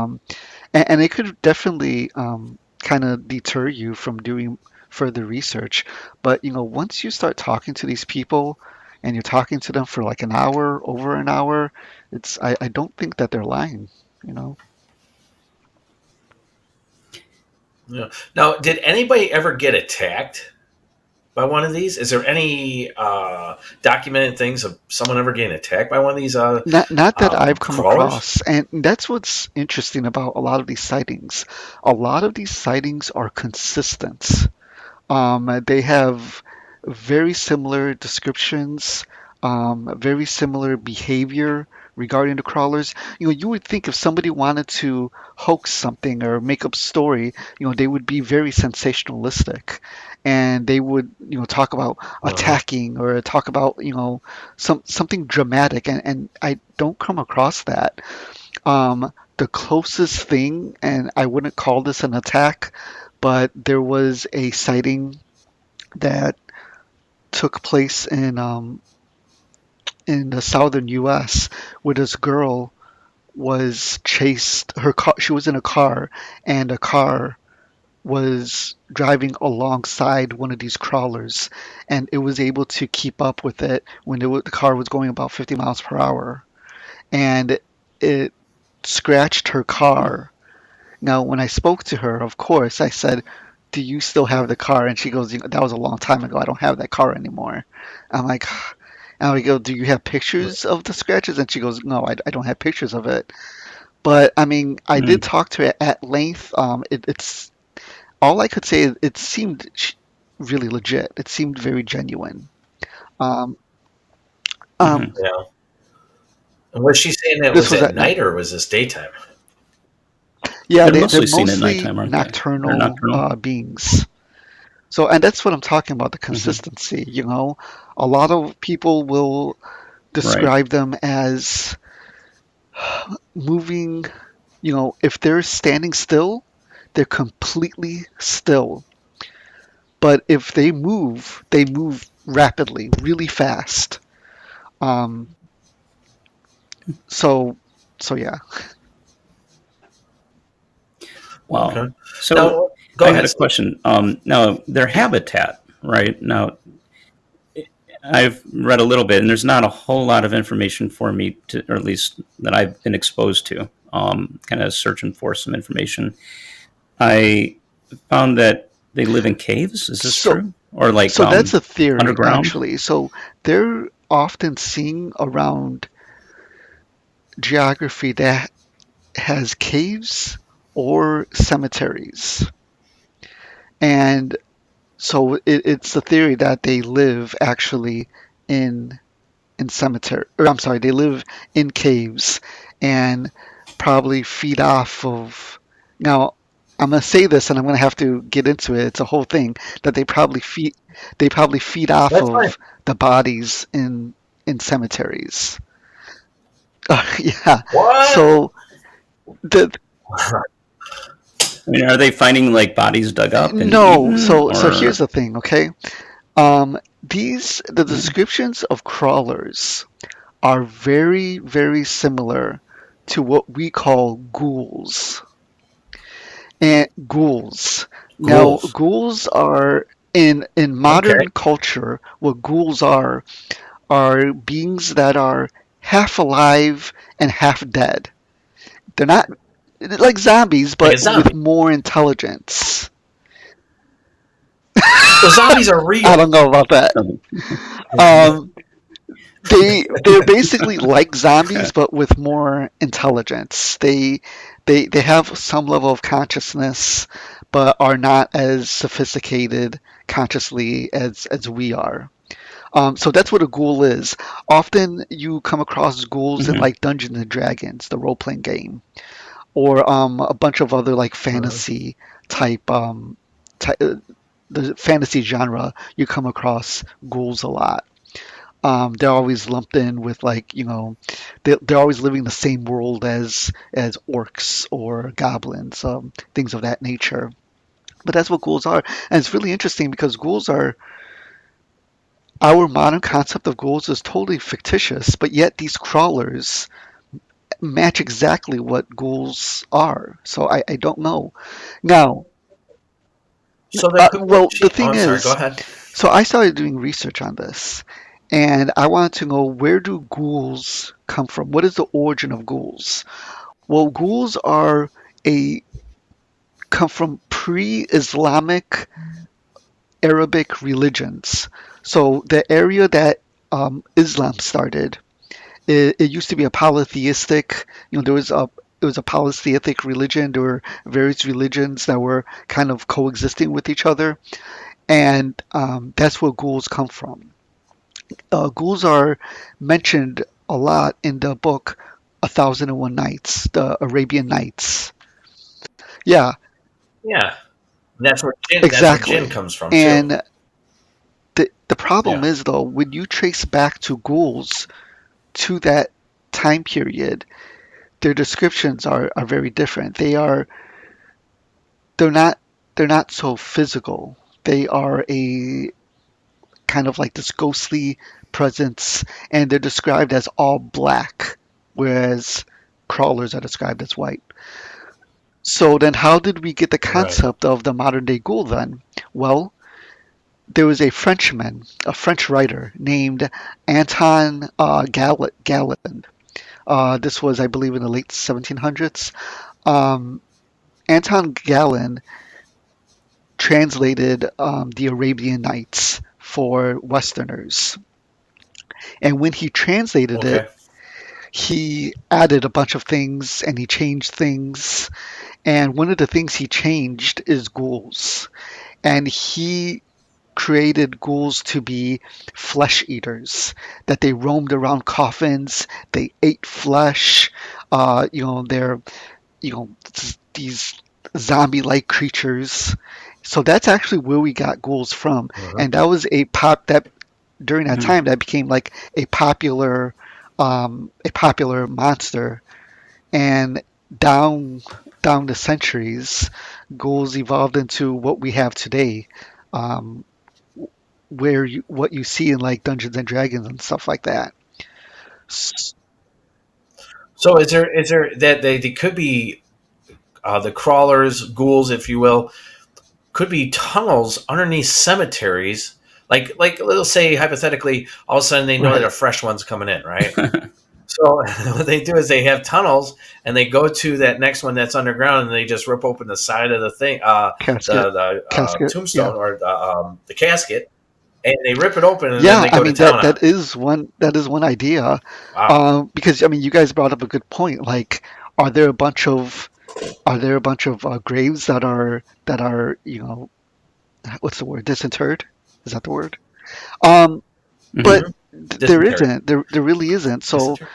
and it could definitely kind of deter you from doing further research. But once you start talking to these people and you're talking to them for like an hour, over an hour, I don't think that they're lying. You know. Yeah. Now, did anybody ever get attacked by one of these? Is there any documented things of someone ever getting attacked by one of these Not that I've come crawlers? across, and that's what's interesting about a lot of these sightings. A lot of these sightings are consistent. They have very similar descriptions, very similar behavior regarding the crawlers. You would think if somebody wanted to hoax something or make up story, they would be very sensationalistic, and they would, talk about Uh-huh. attacking or talk about, something dramatic, and I don't come across that. The closest thing, and I wouldn't call this an attack, but there was a sighting that took place in the southern U.S. where this girl was chased. Her car, she was in a car, and a car was driving alongside one of these crawlers, and it was able to keep up with it when the car was going about 50 miles per hour, and it scratched her car. Now, when I spoke to her, of course, I said, "Do you still have the car?" And she goes, "That was a long time ago. I don't have that car anymore." I'm like, and I go, "Do you have pictures of the scratches?" And she goes, "No, I don't have pictures of it." But I mean, I did talk to her at length. It's all I could say is it seemed really legit. It seemed very genuine. Um, um, Hmm. Yeah. And was she saying that it this was was at at night night. or was this daytime? Yeah, They're they're mostly seen at mostly nighttime, aren't they? They're nocturnal nocturnal, beings. So, and that's what I'm talking about, the hmm consistency, you know. A lot of people will right? describe them as moving, you know, if they're standing still, they're completely still. But if they move rapidly, really fast. Um, so, so yeah. Wow. Okay. So Now, go I got ahead, a Steve. question. Now their habitat, right? Now I've read a little bit, and there's not a whole lot of information for me to, or at least that I've been exposed to. Kind of searching for some information. I found that they live in caves. Is this So, true? Or like so that's a theory, underground? actually. So they're often seen around geography that has caves or cemeteries. And so it's the theory that they live actually in cemetery, or I'm sorry, they live in caves and probably feed off of. Now, I'm gonna say this, and I'm gonna have to get into it. It's a whole thing that they probably feed off That's fine. of the bodies in cemeteries. Yeah. What? So the I mean, are they finding like bodies dug up and no. eaten, So here's or the thing. Okay. The descriptions of crawlers are very, very similar to what we call ghouls. And ghouls. Now, Ghouls. ghouls are in Okay. modern culture, what ghouls are beings that are half alive and half dead. They're not like zombies, Like but a with zombie. more intelligence. So zombies are I real. don't know about that. Um, they're basically like zombies but with more intelligence. They have some level of consciousness but are not as sophisticated consciously as we are. So that's what a ghoul is. Often you come across ghouls in Mhm. like Dungeons and Dragons, the role playing game, or a bunch of other like Mhm. fantasy type the fantasy genre. You come across ghouls a lot. They're always lumped in with like they're always living the same world as orcs or goblins, things of that nature. But that's what ghouls are, and it's really interesting because ghouls are our modern concept of ghouls is totally fictitious, but yet these crawlers match exactly what ghouls are. So I don't know. Now, So there could well, the oh, thing I'm sorry. Go is, ahead. so I started doing research on this, and I wanted to know, where do ghouls come from? What is the origin of ghouls? Well, ghouls are a come from pre-Islamic Arabic religions. So the area that Islam started, it used to be a polytheistic. There was a it was a polytheistic religion. There were various religions that were kind of coexisting with each other, and that's where ghouls come from. Ghouls are mentioned a lot in the book A Thousand and One Nights, the Arabian Nights. Yeah, Yeah. That's where gin. That's where gin exactly. comes from too. And the problem Yeah. is, though, when you trace back to ghouls to that time period, their descriptions are very different. They're not they're not so physical. They are a kind of like this ghostly presence, and they're described as all black, whereas crawlers are described as white. So then, how did we get the Right. concept of the modern day ghoul then? Well, there was a Frenchman, a French writer named Anton Galland. This was, I believe, in the late 1700s. Um, Anton Galland translated the Arabian Nights for Westerners. And when he translated it, Okay. he added a bunch of things and he changed things. And one of the things he changed is ghouls. And he created ghouls to be flesh eaters, that they roamed around coffins, they ate flesh. They're these zombie-like creatures. So that's actually where we got ghouls from, Mhm. and that was a pop that during that Mhm. time that became like a popular monster. And down down the centuries, ghouls evolved into what we have today, um, what you see in like Dungeons and Dragons and stuff like that. S- So is there that they could be the crawlers, ghouls, if you will, could be tunnels underneath cemeteries. Like let's say hypothetically, all of a sudden they know that Right. a fresh one's coming in, right? So what they do is they have tunnels and they go to that next one that's underground and they just rip open the side of the thing, Casket. the Casket. Yeah. tombstone or the casket, and they rip it open and then Yeah, they I go to mean town on it. that is one idea. Wow. Because I mean you guys brought up a good point. Like, are there a bunch of graves that are what's the word, disinterred? Is that the word? Um, Mhm. but Hmm. there Dysentery. isn't. There really isn't. So Dysentery.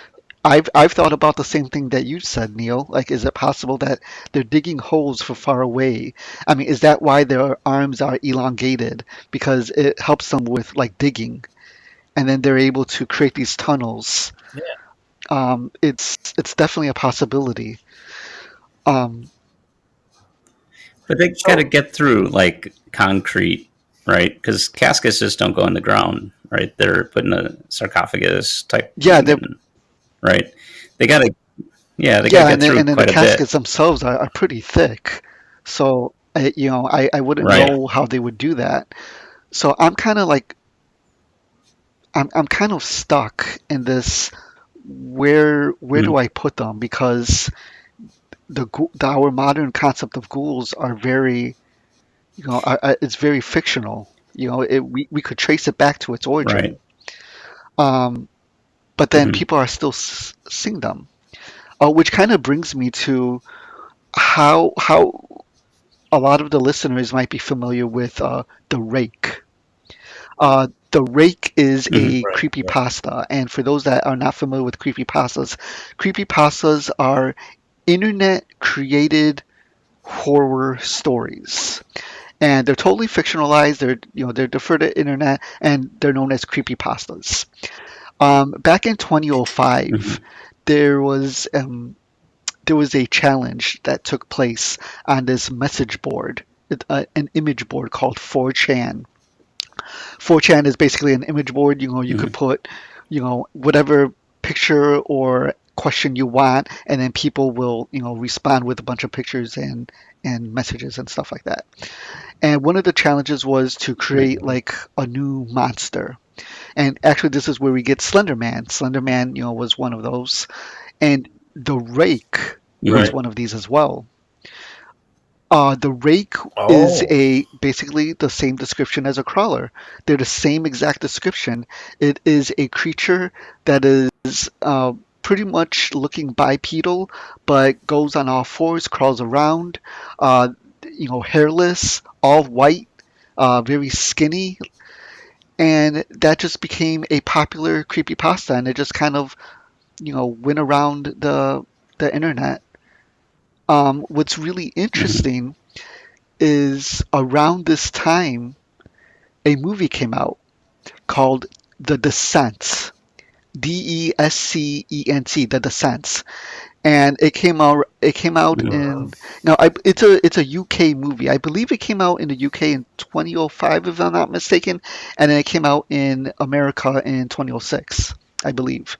I've thought about the same thing that you said, Neil. Like, is it possible that they're digging holes for far away? I mean, is that why their arms are elongated? Because it helps them with like digging, and then they're able to create these tunnels. Yeah. It's definitely a possibility. Um, But they got to So get through like concrete, right? Because caskets just don't go in the ground, right? They're put in a sarcophagus type yeah, thing, and right, they got to, yeah, they got to yeah, get through and then the quite a bit, caskets themselves are pretty thick. So I wouldn't right? know how they would do that. So I'm kind of like I'm kind of stuck in this. Where do Mm, I put them? Because our modern concept of ghouls are very, it's very fictional. We could trace it back to its origin. right. Um, but then Hmm. people are still seeing them, which kind of brings me to how a lot of the listeners might be familiar with the rake. The rake is Hmm. a right, right. creepypasta, and for those that are not familiar with creepypastas are internet created horror stories, and they're totally fictionalized. They're deferred to internet, and they're known as creepypastas. Back in Hmm. 2005, there was um, there was a challenge that took place on this message board, an image board called 4chan. 4chan is basically an image board. You could Hmm. put, whatever picture or question you want, and then people will, respond with a bunch of pictures and messages and stuff like that. And one of the challenges was to Right. create like a new monster. And actually, this is where we get Slender Man. Slender Man, was one of those, and the Rake was Hmm. Right. one of these as well. The rake is Oh. a basically the same description as a crawler. They're the same exact description. It is a creature that is pretty much looking bipedal, but goes on all fours, crawls around, uh, hairless, all white, very skinny, and that just became a popular creepypasta, and it just kind of went around the internet. What's really Hmm. interesting is around this time, a movie came out called The Descent. Descent, The Descent, and it came out. It came out Hmm. in now. It's a UK movie. I believe it came out in the UK in 2005, if I'm not mistaken, and then it came out in America in 2006, I believe.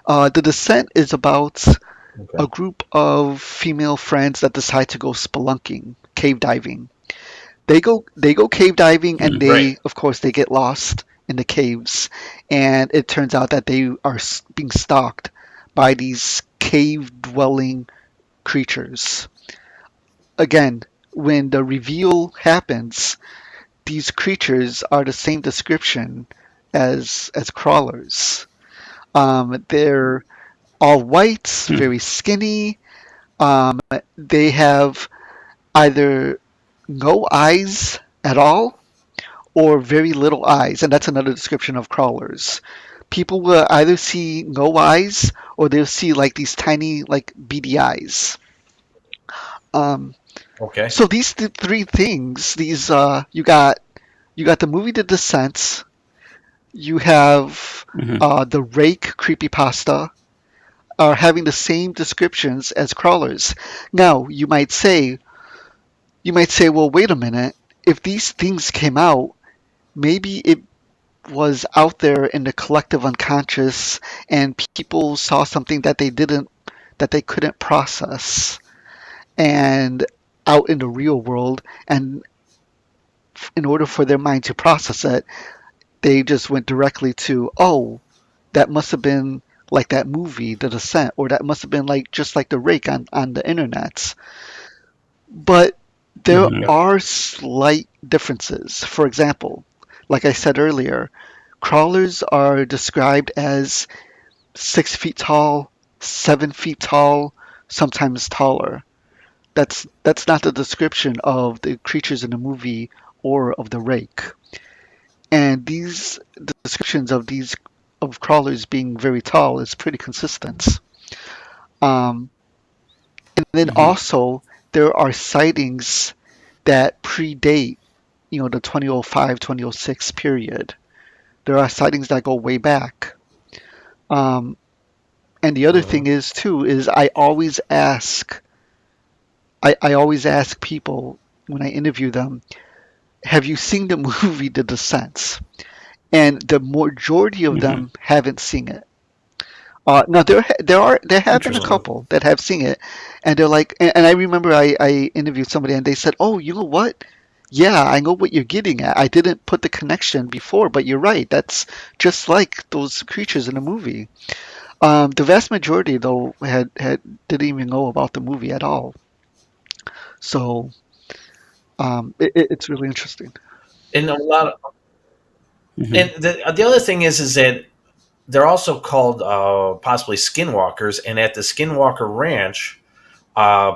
The Descent is about Okay. a group of female friends that decide to go spelunking, cave diving. They go cave diving, and Hmm. Right. they of course they get lost in the caves, and it turns out that they are being stalked by these cave dwelling creatures. Again, when the reveal happens, these creatures are the same description as crawlers. They're all white, Hmm. very skinny. They have either no eyes at all or very little eyes, and that's another description of crawlers. People will either see no eyes or they'll see like these tiny like beady eyes. Okay. So these three things, these you got the movie The Descent, you have Hmm. the Rake creepypasta, are having the same descriptions as crawlers. Now you might say, well, wait a minute. If these things came out, maybe it was out there in the collective unconscious, and people saw something that they couldn't process, and out in the real world, and in order for their mind to process it, they just went directly to, oh, that must have been like that movie, The Descent, or that must have been like just like the rake on the internet. But there Hmm. are slight differences. For example, like I said earlier, crawlers are described as 6 feet tall, 7 feet tall, sometimes taller. That's not the description of the creatures in the movie or of the rake. And these descriptions of these of crawlers being very tall is pretty consistent. Um, and then Hmm. also there are sightings that predate, the 2005, 2006 period. There are sightings that go way back. Um, and the other Mhm. thing is too is I always ask people when I interview them, have you seen the movie The Descent? And the majority of Hmm. them haven't seen it. Now there have been a Interesting. couple that have seen it, and they're like, and I remember I interviewed somebody and they said, "Oh, you know what? Yeah, I know what you're getting at. I didn't put the connection before, but you're right. That's just like those creatures in the movie." The vast majority though had didn't even know about the movie at all. So it's really interesting. And a lot of, Hmm. and the other thing is that they're also called possibly skinwalkers, and at the Skinwalker Ranch,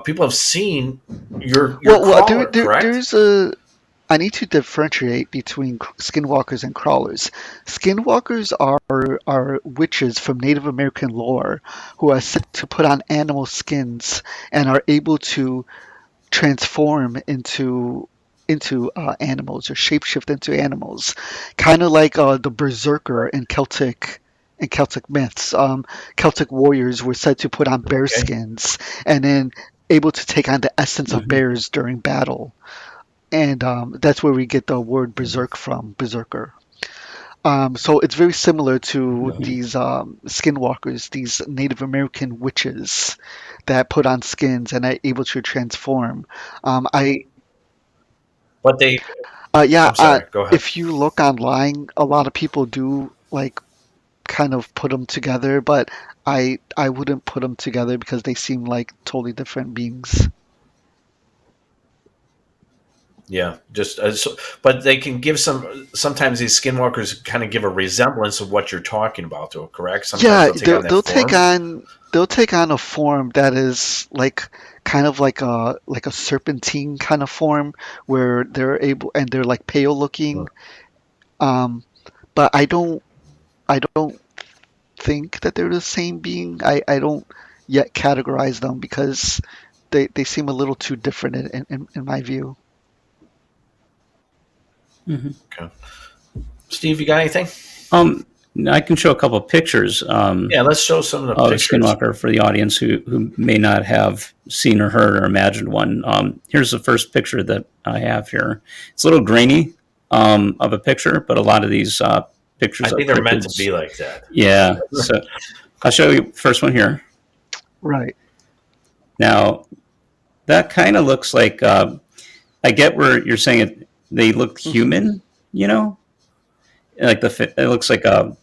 people have seen your There, crawler, correct? there's a I need to differentiate between skinwalkers and crawlers. Skinwalkers are witches from Native American lore who are said to put on animal skins and are able to transform into animals or shapeshift into animals, kind of like the berserker in Celtic myths. Celtic warriors were said to put on bear Okay. skins and then able to take on the essence of Hmm. bears during battle, and that's where we get the word berserk from, berserker. So it's very similar to Hmm. these skinwalkers, these Native American witches that put on skins and are able to transform. I But they, Yeah, I'm sorry, go ahead. if you look online, a lot of people do like kind of put them together, but I wouldn't put them together because they seem like totally different beings. Yeah, just but they can give some. Sometimes these skinwalkers kind of give a resemblance of what you're talking about, though. Correct? Sometimes Yeah, they'll take on that form. they'll take on a form that is like kind of like a serpentine kind of form where they're able and they're like pale looking. Um, but I don't think that they're the same being. I don't yet categorize them because they seem a little too different in my view. Hmm. Okay, Steve, you got anything? Um, I can show a couple of pictures Yeah, let's show some of the of pictures. Skinwalker for the audience who may not have seen or heard or imagined one. Here's the first picture that I have here. It's a little grainy of a picture, but a lot of these I pictures of think they're meant to cryptids. be like that. Yeah, so I'll show you first one here. Right. Now that kind of looks like I get where you're saying it. They look Hmm. human, you know, like it looks like a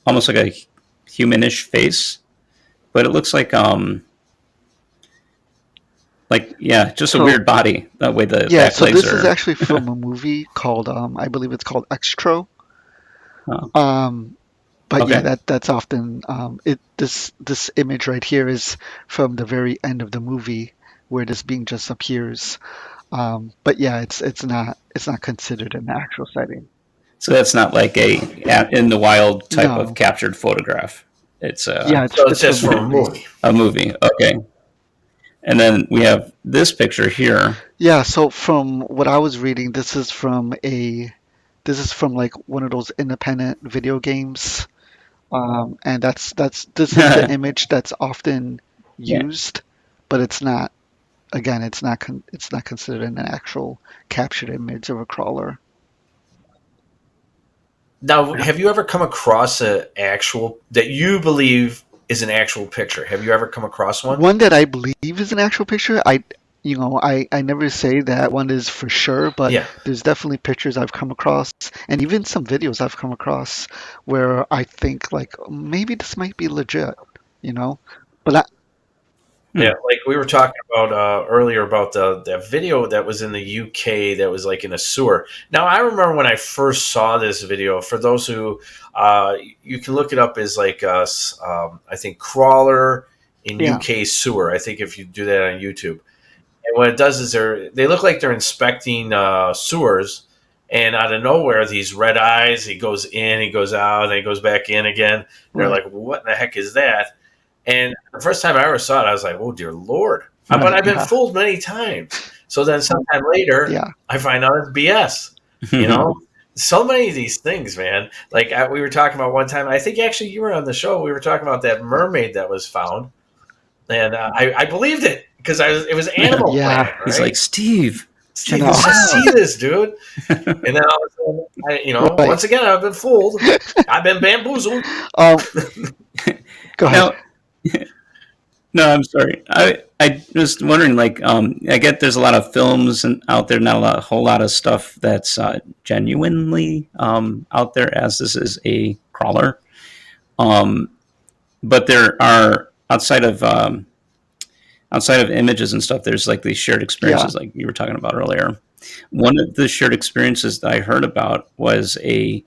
almost like a humanish face, but it looks like yeah, just a So weird body. That way the yeah, back so legs this is are. actually from a movie called I believe it's called Extro. Oh, Um, but yeah, okay. that's often this image right here is from the very end of the movie where this being just appears. But yeah, it's not considered an actual sighting. So that's not like a in the wild type of No. captured photograph. It's Yeah, So it's it's just from a from a movie. movie. a movie. Okay. And then we have this picture here. Yeah, so from what I was reading, this is from like one of those independent video games. And this is the image that's often Yeah. used, but it's not, again, it's not considered an actual captured image of a crawler. Now, have you ever come across an actual that you believe is an actual picture? Have you ever come across one? One that I believe is an actual picture. I never say that one is for sure, but Yeah. there's definitely pictures I've come across, and even some videos I've come across where I think like maybe this might be legit, you know. But I, Yeah, like we were talking about earlier about that video that was in the UK that was like in a sewer. Now I remember when I first saw this video. For those who you can look it up as like I think crawler in yeah, UK sewer. I think if you do that on YouTube, and what it does is they look like they're inspecting sewers, and out of nowhere these red eyes. He goes in, he goes out, and he goes back in again. And they're right, like, "What the heck is that?" And the first time I ever saw it, I was like, "Oh dear Lord!" But I've been yeah, fooled many times. So then, sometime later, yeah, I find out it's BS. You know, so many of these things, man. Like we were talking about one time. I think actually you were on the show. We were talking about that mermaid that was found, and I believed it because it was Animal yeah. Planet, He's right? like, Steve, Steve, check No, this just out. see this, dude. And then all of a sudden, right. once again, I've been fooled. I've been bamboozled. Um, go ahead. Now, no, I'm sorry. I was wondering, like, I get there's a lot of films and out there, not a whole lot of stuff that's genuinely out there, as this is a crawler. Um, but there are outside of images and stuff. There's like these shared Yeah. experiences, like you were talking about earlier. One of the shared experiences that I heard about was a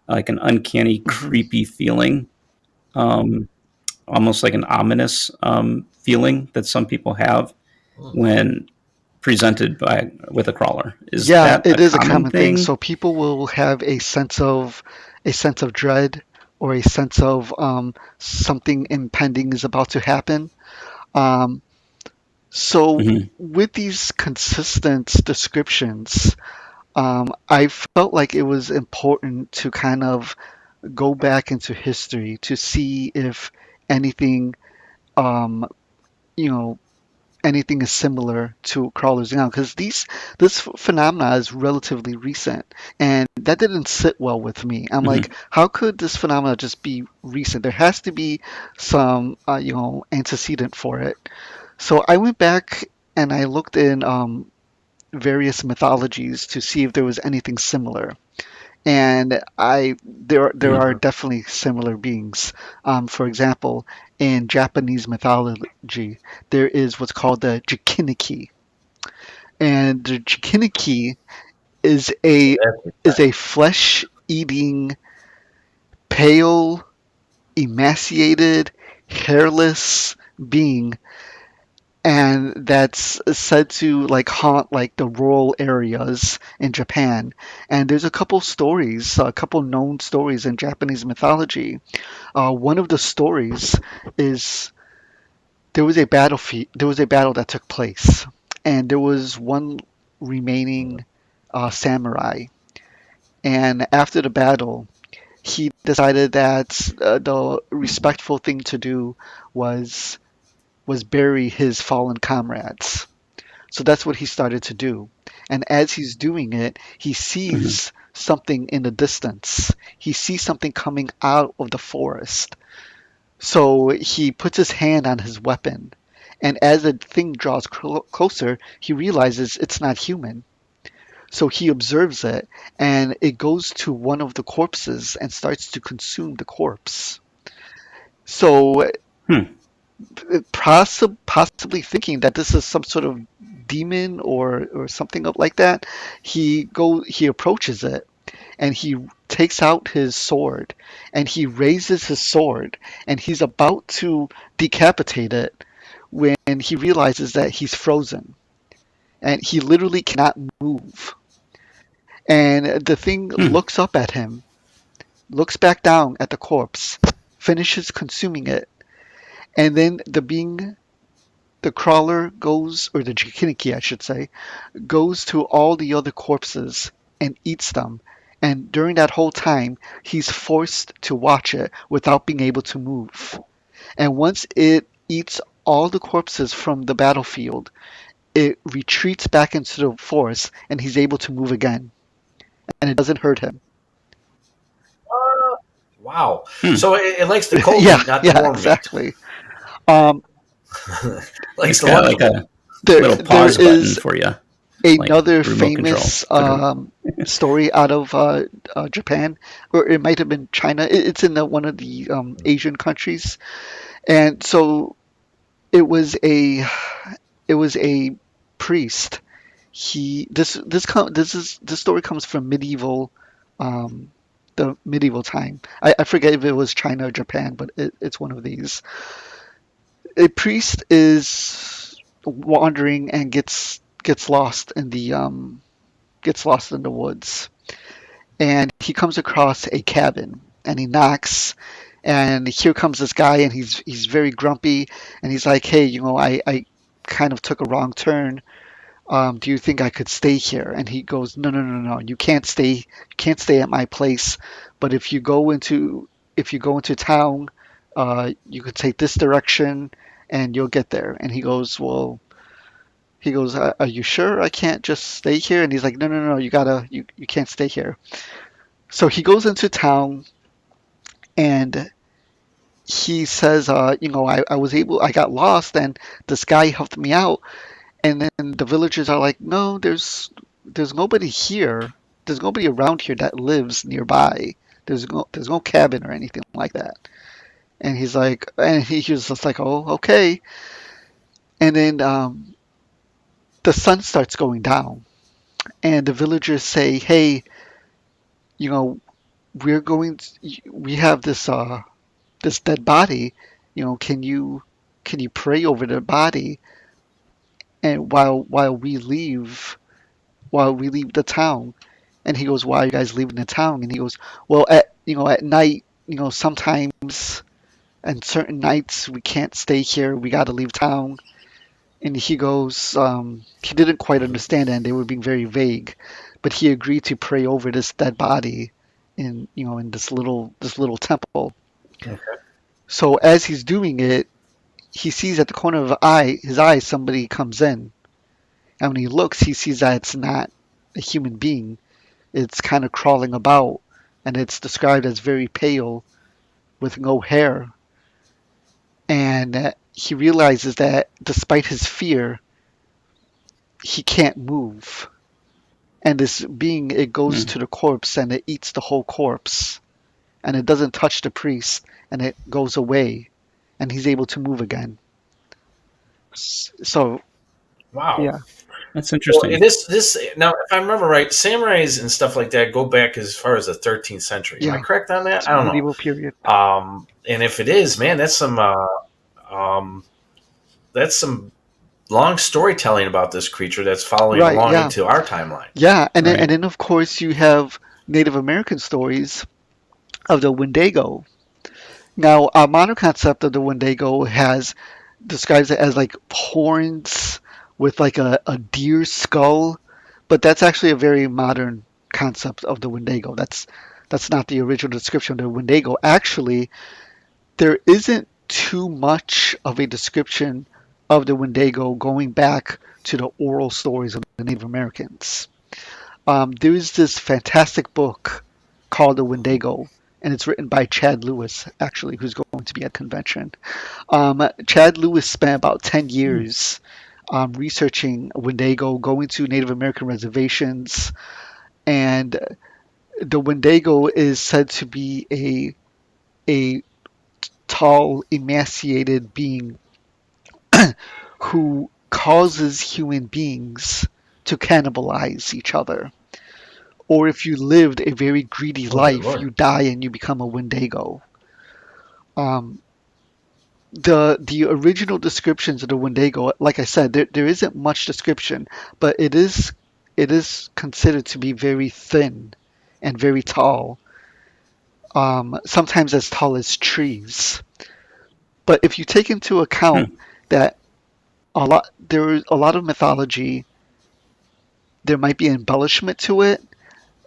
like an uncanny, Hmm. creepy feeling. Um, Almost like an ominous feeling that some people have when presented by with a crawler. Is Yeah, that a it is a common common thing. thing? So people will have a sense of dread or a sense of something impending is about to happen. Um, so Hmm. with these consistent descriptions, I felt like it was important to kind of go back into history to see if anything, um, you know, anything is similar to crawlers now, because these this phenomena is relatively recent, and that didn't sit well with me. I'm Hmm. like, how could this phenomena just be recent? There has to be some antecedent for it. So I went back and I looked in various mythologies to see if there was anything similar. And there are definitely similar beings. For example, in Japanese mythology, there is what's called the Jikiniki, and the Jikiniki is a flesh-eating, pale, emaciated, hairless being, and that's said to like haunt like the rural areas in Japan. And there's a couple stories, a couple known stories in Japanese mythology. One of the stories is there was a battle that took place, and there was one remaining samurai. And after the battle, he decided that the respectful thing to do was bury his fallen comrades. So that's what he started to do. And as he's doing it, he Hmm. sees something in the distance. He sees something coming out of the forest. So he puts his hand on his weapon. And as the thing draws closer, he realizes it's not human. So he observes it, and it goes to one of the corpses and starts to consume the corpse. So Hmm. possibly thinking that this is some sort of demon or something like that, he approaches it, and he takes out his sword, and he raises his sword, and he's about to decapitate it when he realizes that he's frozen, and he literally cannot move. And the thing Hmm. looks up at him, looks back down at the corpse, finishes consuming it, and then the being the crawler goes, or the Jikiniki, I should say, goes to all the other corpses and eats them. And during that whole time, he's forced to watch it without being able to move. And once it eats all the corpses from the battlefield, it retreats back into the forest and he's able to move again. And it doesn't hurt him. Wow. So it likes the cold Yeah, meat, not the yeah, warm exactly. Um, likes It's the got lunch like a there, little there pause button is for you, like another remote control. famous story out of Japan, or it might have been China. It's in one of the Asian countries, and so it was a it was a priest. This story comes from um, the medieval time. I forget if it was China or Japan, but it's one of these. A priest is wandering and gets lost in the woods, and he comes across a cabin, and he knocks, and here comes this guy, and he's very grumpy, and he's like, hey, I kind of took a wrong turn. Do you think I could stay here? And he goes, no, no, no, no, you can't stay. You can't stay at my place. But if you go into town, you could take this direction, and you'll get there. And he goes, well, are you sure I can't just stay here? And he's like, no, no, no, you can't stay here. So he goes into town, and he says, I got lost, and this guy helped me out. And then the villagers are like, no, there's nobody here. There's nobody around here that lives nearby. There's no cabin or anything like that. And he was just like, oh, okay. And then the sun starts going down, and the villagers say, hey, you know, we have this dead body. Can you pray over the body, and while we leave the town? And he goes, why are you guys leaving the town? And he goes, well, at night, sometimes and certain nights we can't stay here. We got to leave town. And he goes, he didn't quite understand it, and they were being very vague, but he agreed to pray over this dead body in this little temple. Okay. So as he's doing it, he sees at the corner of his eye, somebody comes in. And when he looks, he sees that it's not a human being. It's kind of crawling about, and it's described as very pale with no hair. And he realizes that despite his fear, he can't move. And this being, it goes to the corpse and it eats the whole corpse. And it doesn't touch the priest, and it goes away. And he's able to move again. So, Wow. yeah. That's interesting. Well, this now, if I remember right, samurais and stuff like that go back as far as the 13th century. Am I Yeah. correct on that? I don't Medieval know. period. And if it is, man, that's some long storytelling about this creature that's following Right, along yeah. into our timeline. Yeah, and then, Right. and then of course you have Native American stories of the Wendigo. Now, our modern concept of the Wendigo describes it as like horns with like a deer skull, but that's actually a very modern concept of the Wendigo. That's not the original description of the Wendigo. Actually, there isn't too much of a description of the Wendigo going back to the oral stories of the Native Americans. There is this fantastic book called The Wendigo, and it's written by Chad Lewis, actually, who's going to be at convention. Chad Lewis spent about 10 years researching Wendigo, going to Native American reservations, and the Wendigo is said to be a tall, emaciated being who causes human beings to cannibalize each other. Or if you lived a very greedy Oh, good life, Lord. you die and you become a Wendigo. Um, the original descriptions of the Wendigo, like I said, there isn't much description, but it is considered to be very thin and very tall, sometimes as tall as trees. But if you take into account that There's a lot of mythology. There might be embellishment to it.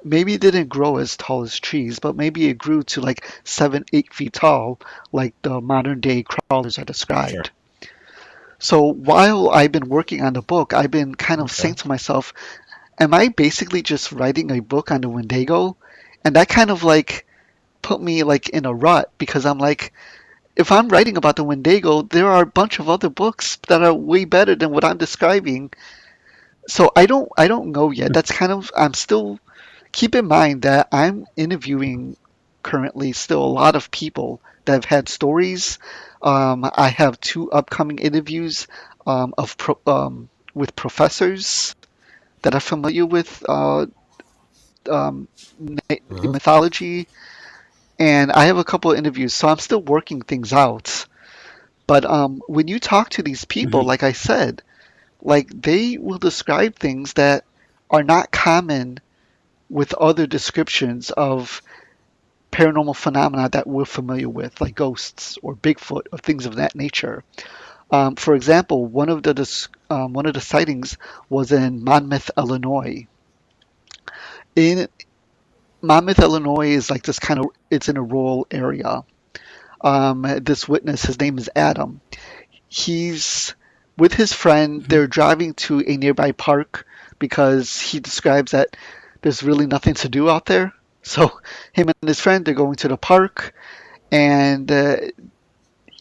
Maybe it didn't grow as tall as trees, but maybe it grew to like 7, 8 feet tall, like the modern day crawlers are Sure. described. So while I've been working on the book, I've been kind of Okay. saying to myself, am I basically just writing a book on the Wendigo? And that kind of like put me like in a rut because I'm like, if I'm writing about the Wendigo, there are a bunch of other books that are way better than what I'm describing. So I don't know yet. That's kind of I'm still keep in mind that I'm interviewing currently still a lot of people that have had stories. I have two upcoming interviews with professors that are familiar with um, Mhm. mythology, and I have a couple of interviews. So I'm still working things out. But when you talk to these people, Hmm. like I said, like they will describe things that are not common with other descriptions of paranormal phenomena that we're familiar with, like ghosts or Bigfoot or things of that nature. For example, one of the sightings was in Monmouth, Illinois. In Monmouth, Illinois is like this kind of it's in a rural area. This witness, his name is Adam. He's with his friend. They're driving to a nearby park because he describes that there's really nothing to do out there. So him and his friend, they're going to the park, and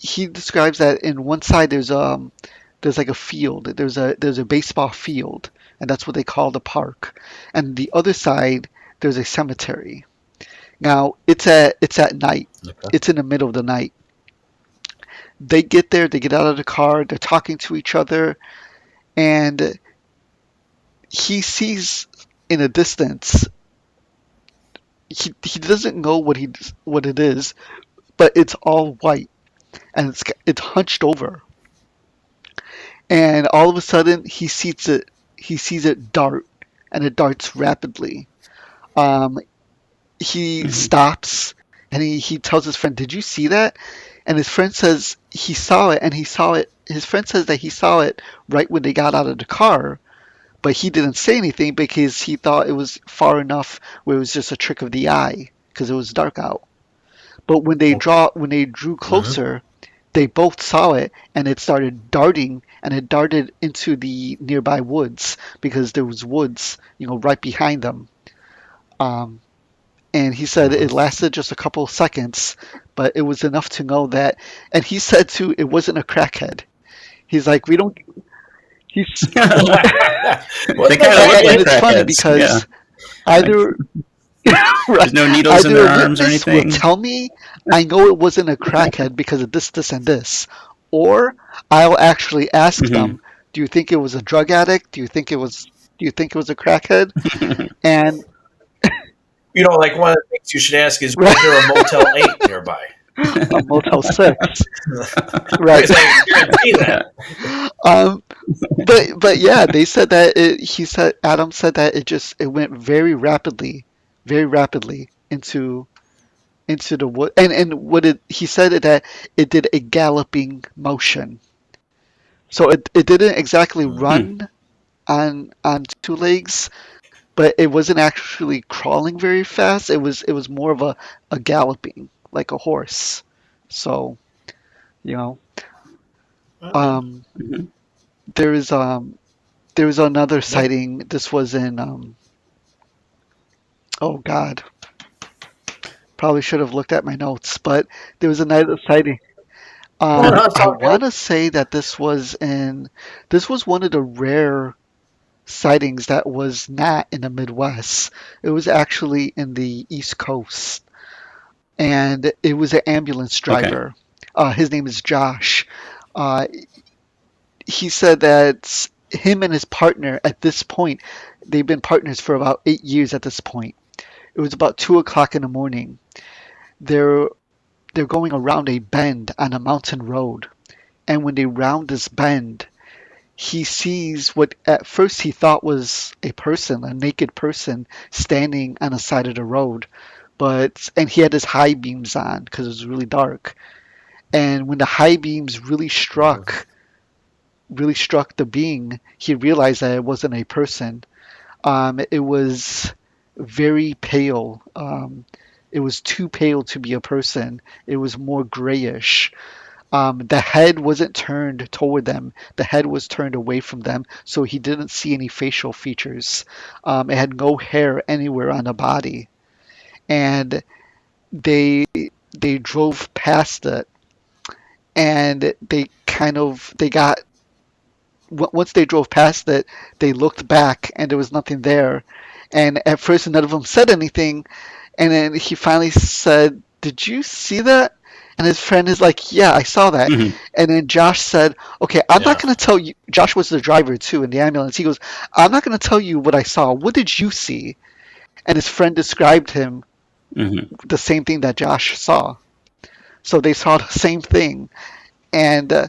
he describes that in one side there's like a field. There's a baseball field, and that's what they call the park. And the other side there's a cemetery. Now it's at night. Okay. It's in the middle of the night. They get there, they get out of the car, they're talking to each other, and he sees in a distance. He doesn't know what it is, but it's all white and it's hunched over. And all of a sudden he sees it dart, and it darts rapidly. Um, he Hmm. stops and he tells his friend, "Did you see that?" And his friend says he saw it, and he saw it. His friend says that he saw it right when they got out of the car, but he didn't say anything because he thought it was far enough where it was just a trick of the eye because it was dark out. But Okay. when they drew Hmm. closer, they both saw it, and it started darting, and it darted into the nearby woods because there was woods, right behind them. Um, and he said Hmm. it lasted just a couple of seconds, but it was enough to know that. And he said too, it wasn't a crackhead. He's like, we don't. He's What's They the kind of and, look and like crackhead? it's funny crackheads. Yeah. because Like, either there's right, no needles in either their a arms or witness will anything. tell me I know it wasn't a crackhead because of this, this, and this, or I'll actually ask Hmm. them, "Do you think it was a drug addict? Do you think it was a crackhead?" And Like one of the things you should ask is, right, was there a Motel 8 nearby? a Motel 6, right? Because I guarantee Yeah. that. Um, but yeah, they said that he said Adam said that it went very rapidly into the wood, and what it he said that it did a galloping motion. So it didn't exactly Mhm. Hmm. run on two legs, but it wasn't actually crawling very fast. It was more of a galloping like a horse. So, you know, All right. um, Hmm. there is there was another Yeah. sighting. This was in oh God, probably should have looked at my notes, but there was another sighting. No, no, it's I all good. want to say that this was one of the rare sightings that was not in the Midwest. It was actually in the East Coast, and it was an ambulance Okay. driver. His name is Josh. Uh, he said that him and his partner at this point, they've been partners for about 8 years at this point. It was about 2 o'clock in the morning. They're they're going around a bend on a mountain road, and when they round this bend, he sees what at first he thought was a person, a naked person standing on the side of the road. And he had his high beams on because it was really dark. And when the high beams really Mhm. struck really struck the being, he realized that it wasn't a person. It was very pale. It was too pale to be a person. It was more grayish. The head wasn't turned toward them. The head was turned away from them, so he didn't see any facial features. It had no hair anywhere on the body, and they they drove past it, and they got once they drove past it, they looked back, and there was nothing there. And at first, none of them said anything, and then he finally said, "Did you see that?" And his friend is like, "Yeah, I saw that." Mhm. And then Josh said, "Okay, I'm not Yeah. going to tell you." Josh was the driver too in the ambulance. He goes, "I'm not going to tell you what I saw. What did you see?" And his friend described him Mhm. the same thing that Josh saw. So they saw the same thing. And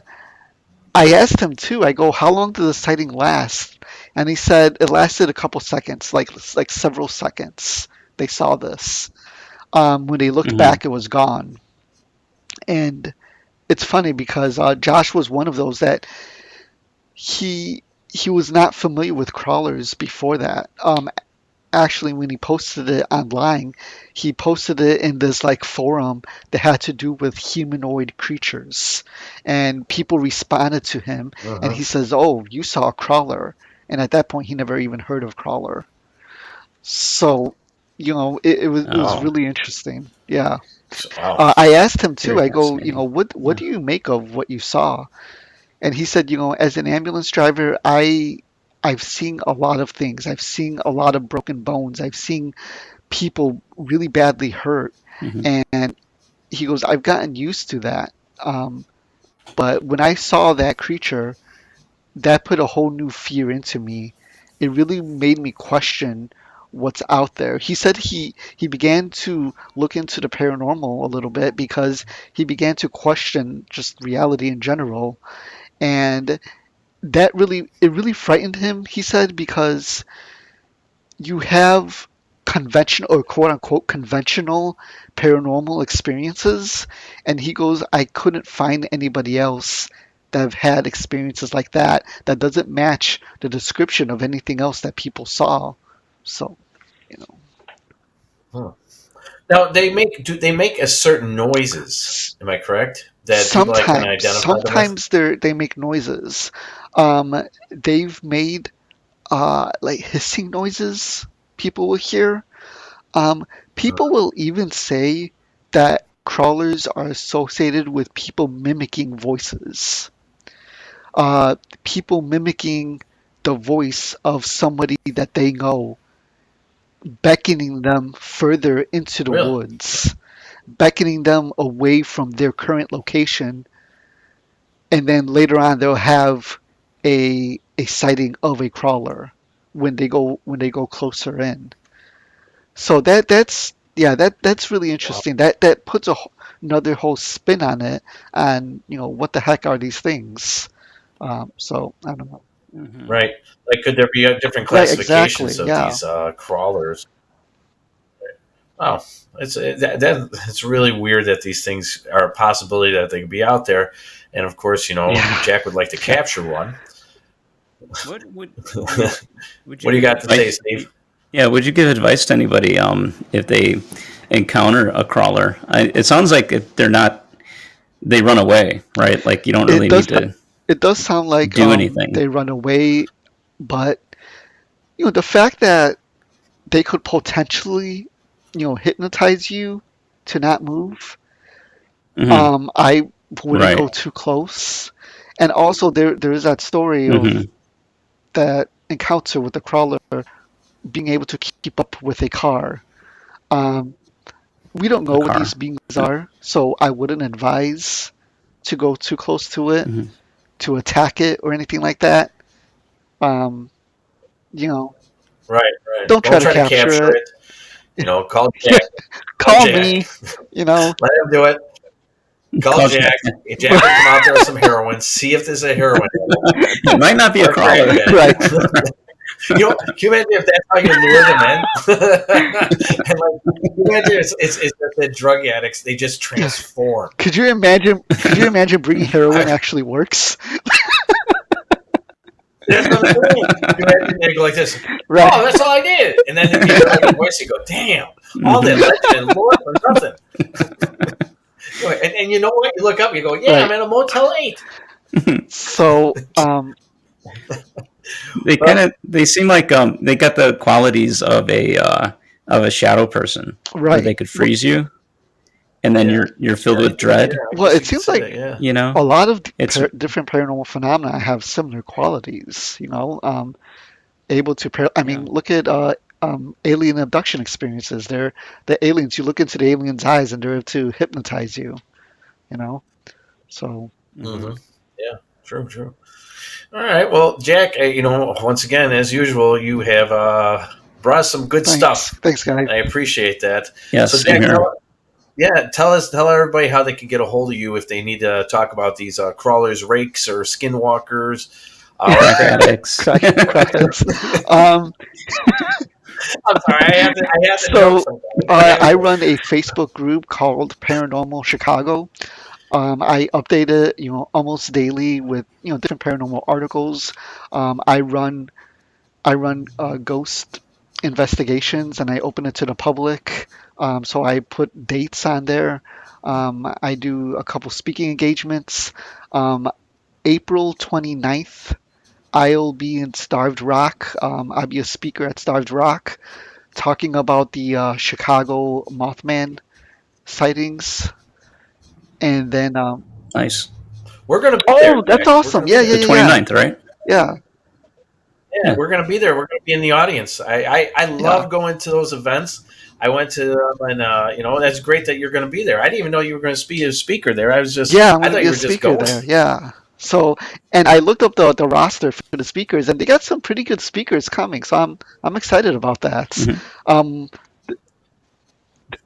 I asked him too. I go, "How long did the sighting last?" And he said it lasted a couple seconds, like several seconds. They saw this. When they looked Mhm. back, it was gone. And it's funny because Josh was one of those that he was not familiar with crawlers before that. Actually, when he posted it online, he posted it in this like forum that had to do with humanoid creatures, and people responded to him, and Uh-huh. he says, "Oh, you saw a crawler," and at that point, he never even heard of crawler. So, it was Oh, really interesting. Yeah. Wow. I asked him too. very I go, fascinating. what Yeah. do you make of what you saw? And he said, as an ambulance driver, I've seen a lot of things. I've seen a lot of broken bones. I've seen people really badly hurt. Mhm. And he goes, I've gotten used to that. But when I saw that creature, that put a whole new fear into me. It really made me question what's out there. He said he began to look into the paranormal a little bit because he began to question just reality in general. And it really frightened him, he said, because you have conventional or quote unquote conventional paranormal experiences, and he goes, I couldn't find anybody else that have had experiences like that that doesn't match the description of anything else that people saw. So, you know, Huh. Now do they make a certain noises? s- Am I correct? That people like can sometimes identify them with? sometimes they make noises. Um, they've made like hissing noises people will hear. People will even say that crawlers are associated with people mimicking voices, people mimicking the voice of somebody that they know, beckoning them further into the Really? woods, beckoning them away from their current location, and then later on they'll have a sighting of a crawler when they go closer in. So that's yeah, that's really Wow. interesting. That puts another whole spin on it, and what the heck are these things? So I don't know. Mhm. Right. Like, could there be different Right, exactly. classifications of Yeah. these crawlers? Oh, it's really weird that these things are a possibility that they could be out there, and of course, Yeah. Jack would like to Yeah. capture one. What would would What you do you give got to say, advice? Steve? Yeah, would you give advice to anybody if they encounter a crawler? It sounds like they're not, they run away, right? Like you don't It really does need to it does sound like do anything. they run away, but the fact that they could potentially hypnotize you to not move. Hmm. I wouldn't Right. go too close. And also there is that story of Hmm. that encounter with the crawler being able to keep up with a car. Um, we don't A know what these car. beings are, so I wouldn't advise to go too close to it, Hmm. to attack it or anything like that. Um, you know, Right, right. don't try Don't to try to capture capture it. it. Call Jack. Call Call Jack. me, you know. Let him do it. Call Call Jack. Jack. Jack will come out there with some heroin. See if there's a heroin It might not be a or a crack crawler. bag. Right. Can you imagine if that's how you lure them in? And like, can you imagine it's just the drug addicts. They just Yeah. transform. Could you imagine bringing heroin actually works? That's what I'm saying. You go like this. Right. Oh, that's all I did. And then you hear like a voice, you go, damn, all that legend and lore for nothing. And you know what? You look up, you go, yeah, Right. I'm at a Motel 8. So, they seem like they got the qualities of a shadow person, where right. they could freeze you, and then you're filled with dread. Yeah, Well, it seems like You know, a lot of it's different paranormal phenomena have similar qualities. Able to. I mean, look at alien abduction experiences. They're the aliens. You look into the aliens' eyes, and they're able to hypnotize you. You know, so. Mm-hmm. Yeah, true. All right. Well, Jack, once again, as usual, you have brought us some good stuff. Thanks, guys. I appreciate that. yes. So, Jack, tell everybody how they can get a hold of you if they need to talk about these crawlers, rakes, or skinwalkers. Addicts. Crackheads. I'm sorry, I have to So, joke sometimes. I run a Facebook group called Paranormal Chicago. I update it, almost daily with different paranormal articles. I run ghost investigations, and I open it to the public. So I put dates on there. I do a couple speaking engagements. April 29th, I'll be in Starved Rock. I'll be a speaker at Starved Rock talking about the Chicago Mothman sightings. And then, Nice. We're going to be there. that's Jack. awesome. Yeah, The 29th, right? yeah. Yeah, we're going to be there. We're going to be in the audience. I love going to those events. I went to them, and that's great that you're going to be there. I didn't even know you were going to be a speaker there. I was just, Yeah, I'm I going thought to be you a were just speaker going. there. Yeah. So, and I looked up the roster for the speakers, and they got some pretty good speakers coming. So I'm excited about that. Mhm.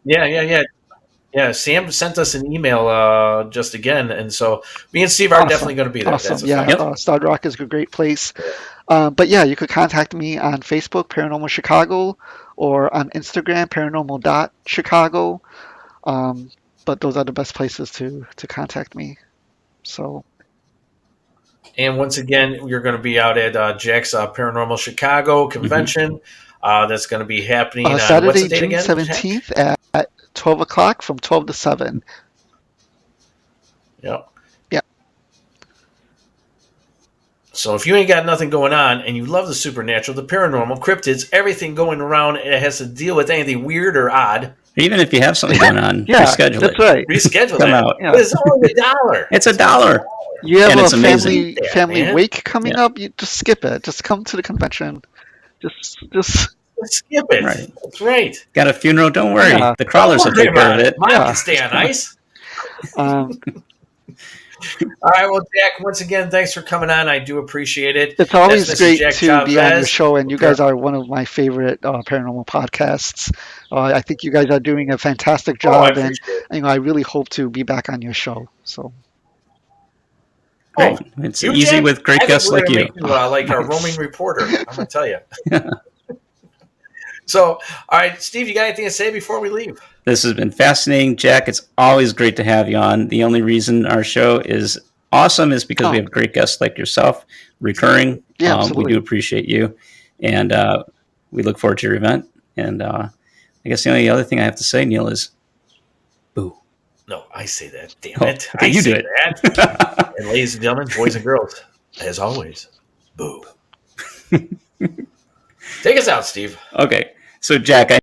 Yeah. Sam sent us an email just again, and so me and Steve are definitely going to be there. Awesome. That's a Yeah, fact. Starved Rock is a great place. But yeah, you could contact me on Facebook, Paranormal Chicago, or on Instagram, paranormal.chicago. But those are the best places to contact me. So. And once again, you're going to be out at Jack's Paranormal Chicago convention. That's going to be happening on Saturday, what's the date June again, 17th at 12 o'clock from 12 to 7. Yep. Yeah. So if you ain't got nothing going on and you love the supernatural, the paranormal, cryptids, everything going around, and it has to deal with anything weird or odd, Even if you have something going on, reschedule that's it. right. reschedule Come that. out. Yeah. It's only $1. It's $1. You have And a it's amazing. family man. wake coming up, you just skip it. Just come to the convention. Just Let's skip it. Right. That's right. Got a funeral? Don't worry. Yeah. The crawlers will Don't worry take care about of it. Mine Yeah. can stay on ice. um, All right. Well, Jack, once again, thanks for coming on. I do appreciate it. it's always That's Mrs. great Jack to be on your Chavez. show, and you guys are one of my favorite paranormal podcasts. I think you guys are doing a fantastic Oh, I job, and appreciate it. I really hope to be back on your show. So Great. It's You, easy Jack? with great I think guests we're like gonna you. make like our roaming reporter. I'm going to tell you. So, all right, Steve, you got anything to say before we leave? This has been fascinating. Jack, it's always great to have you on. The only reason our show is awesome is because we have great guests like yourself, recurring. Yeah, We absolutely. do appreciate you. And we look forward to your event. And I guess the only other thing I have to say, Neal, is boo. No, I say that. Damn Oh, it. okay, I you say do it. that. And ladies and gentlemen, boys and girls, as always, boo. Take us out, Steve. Okay. So, Jack,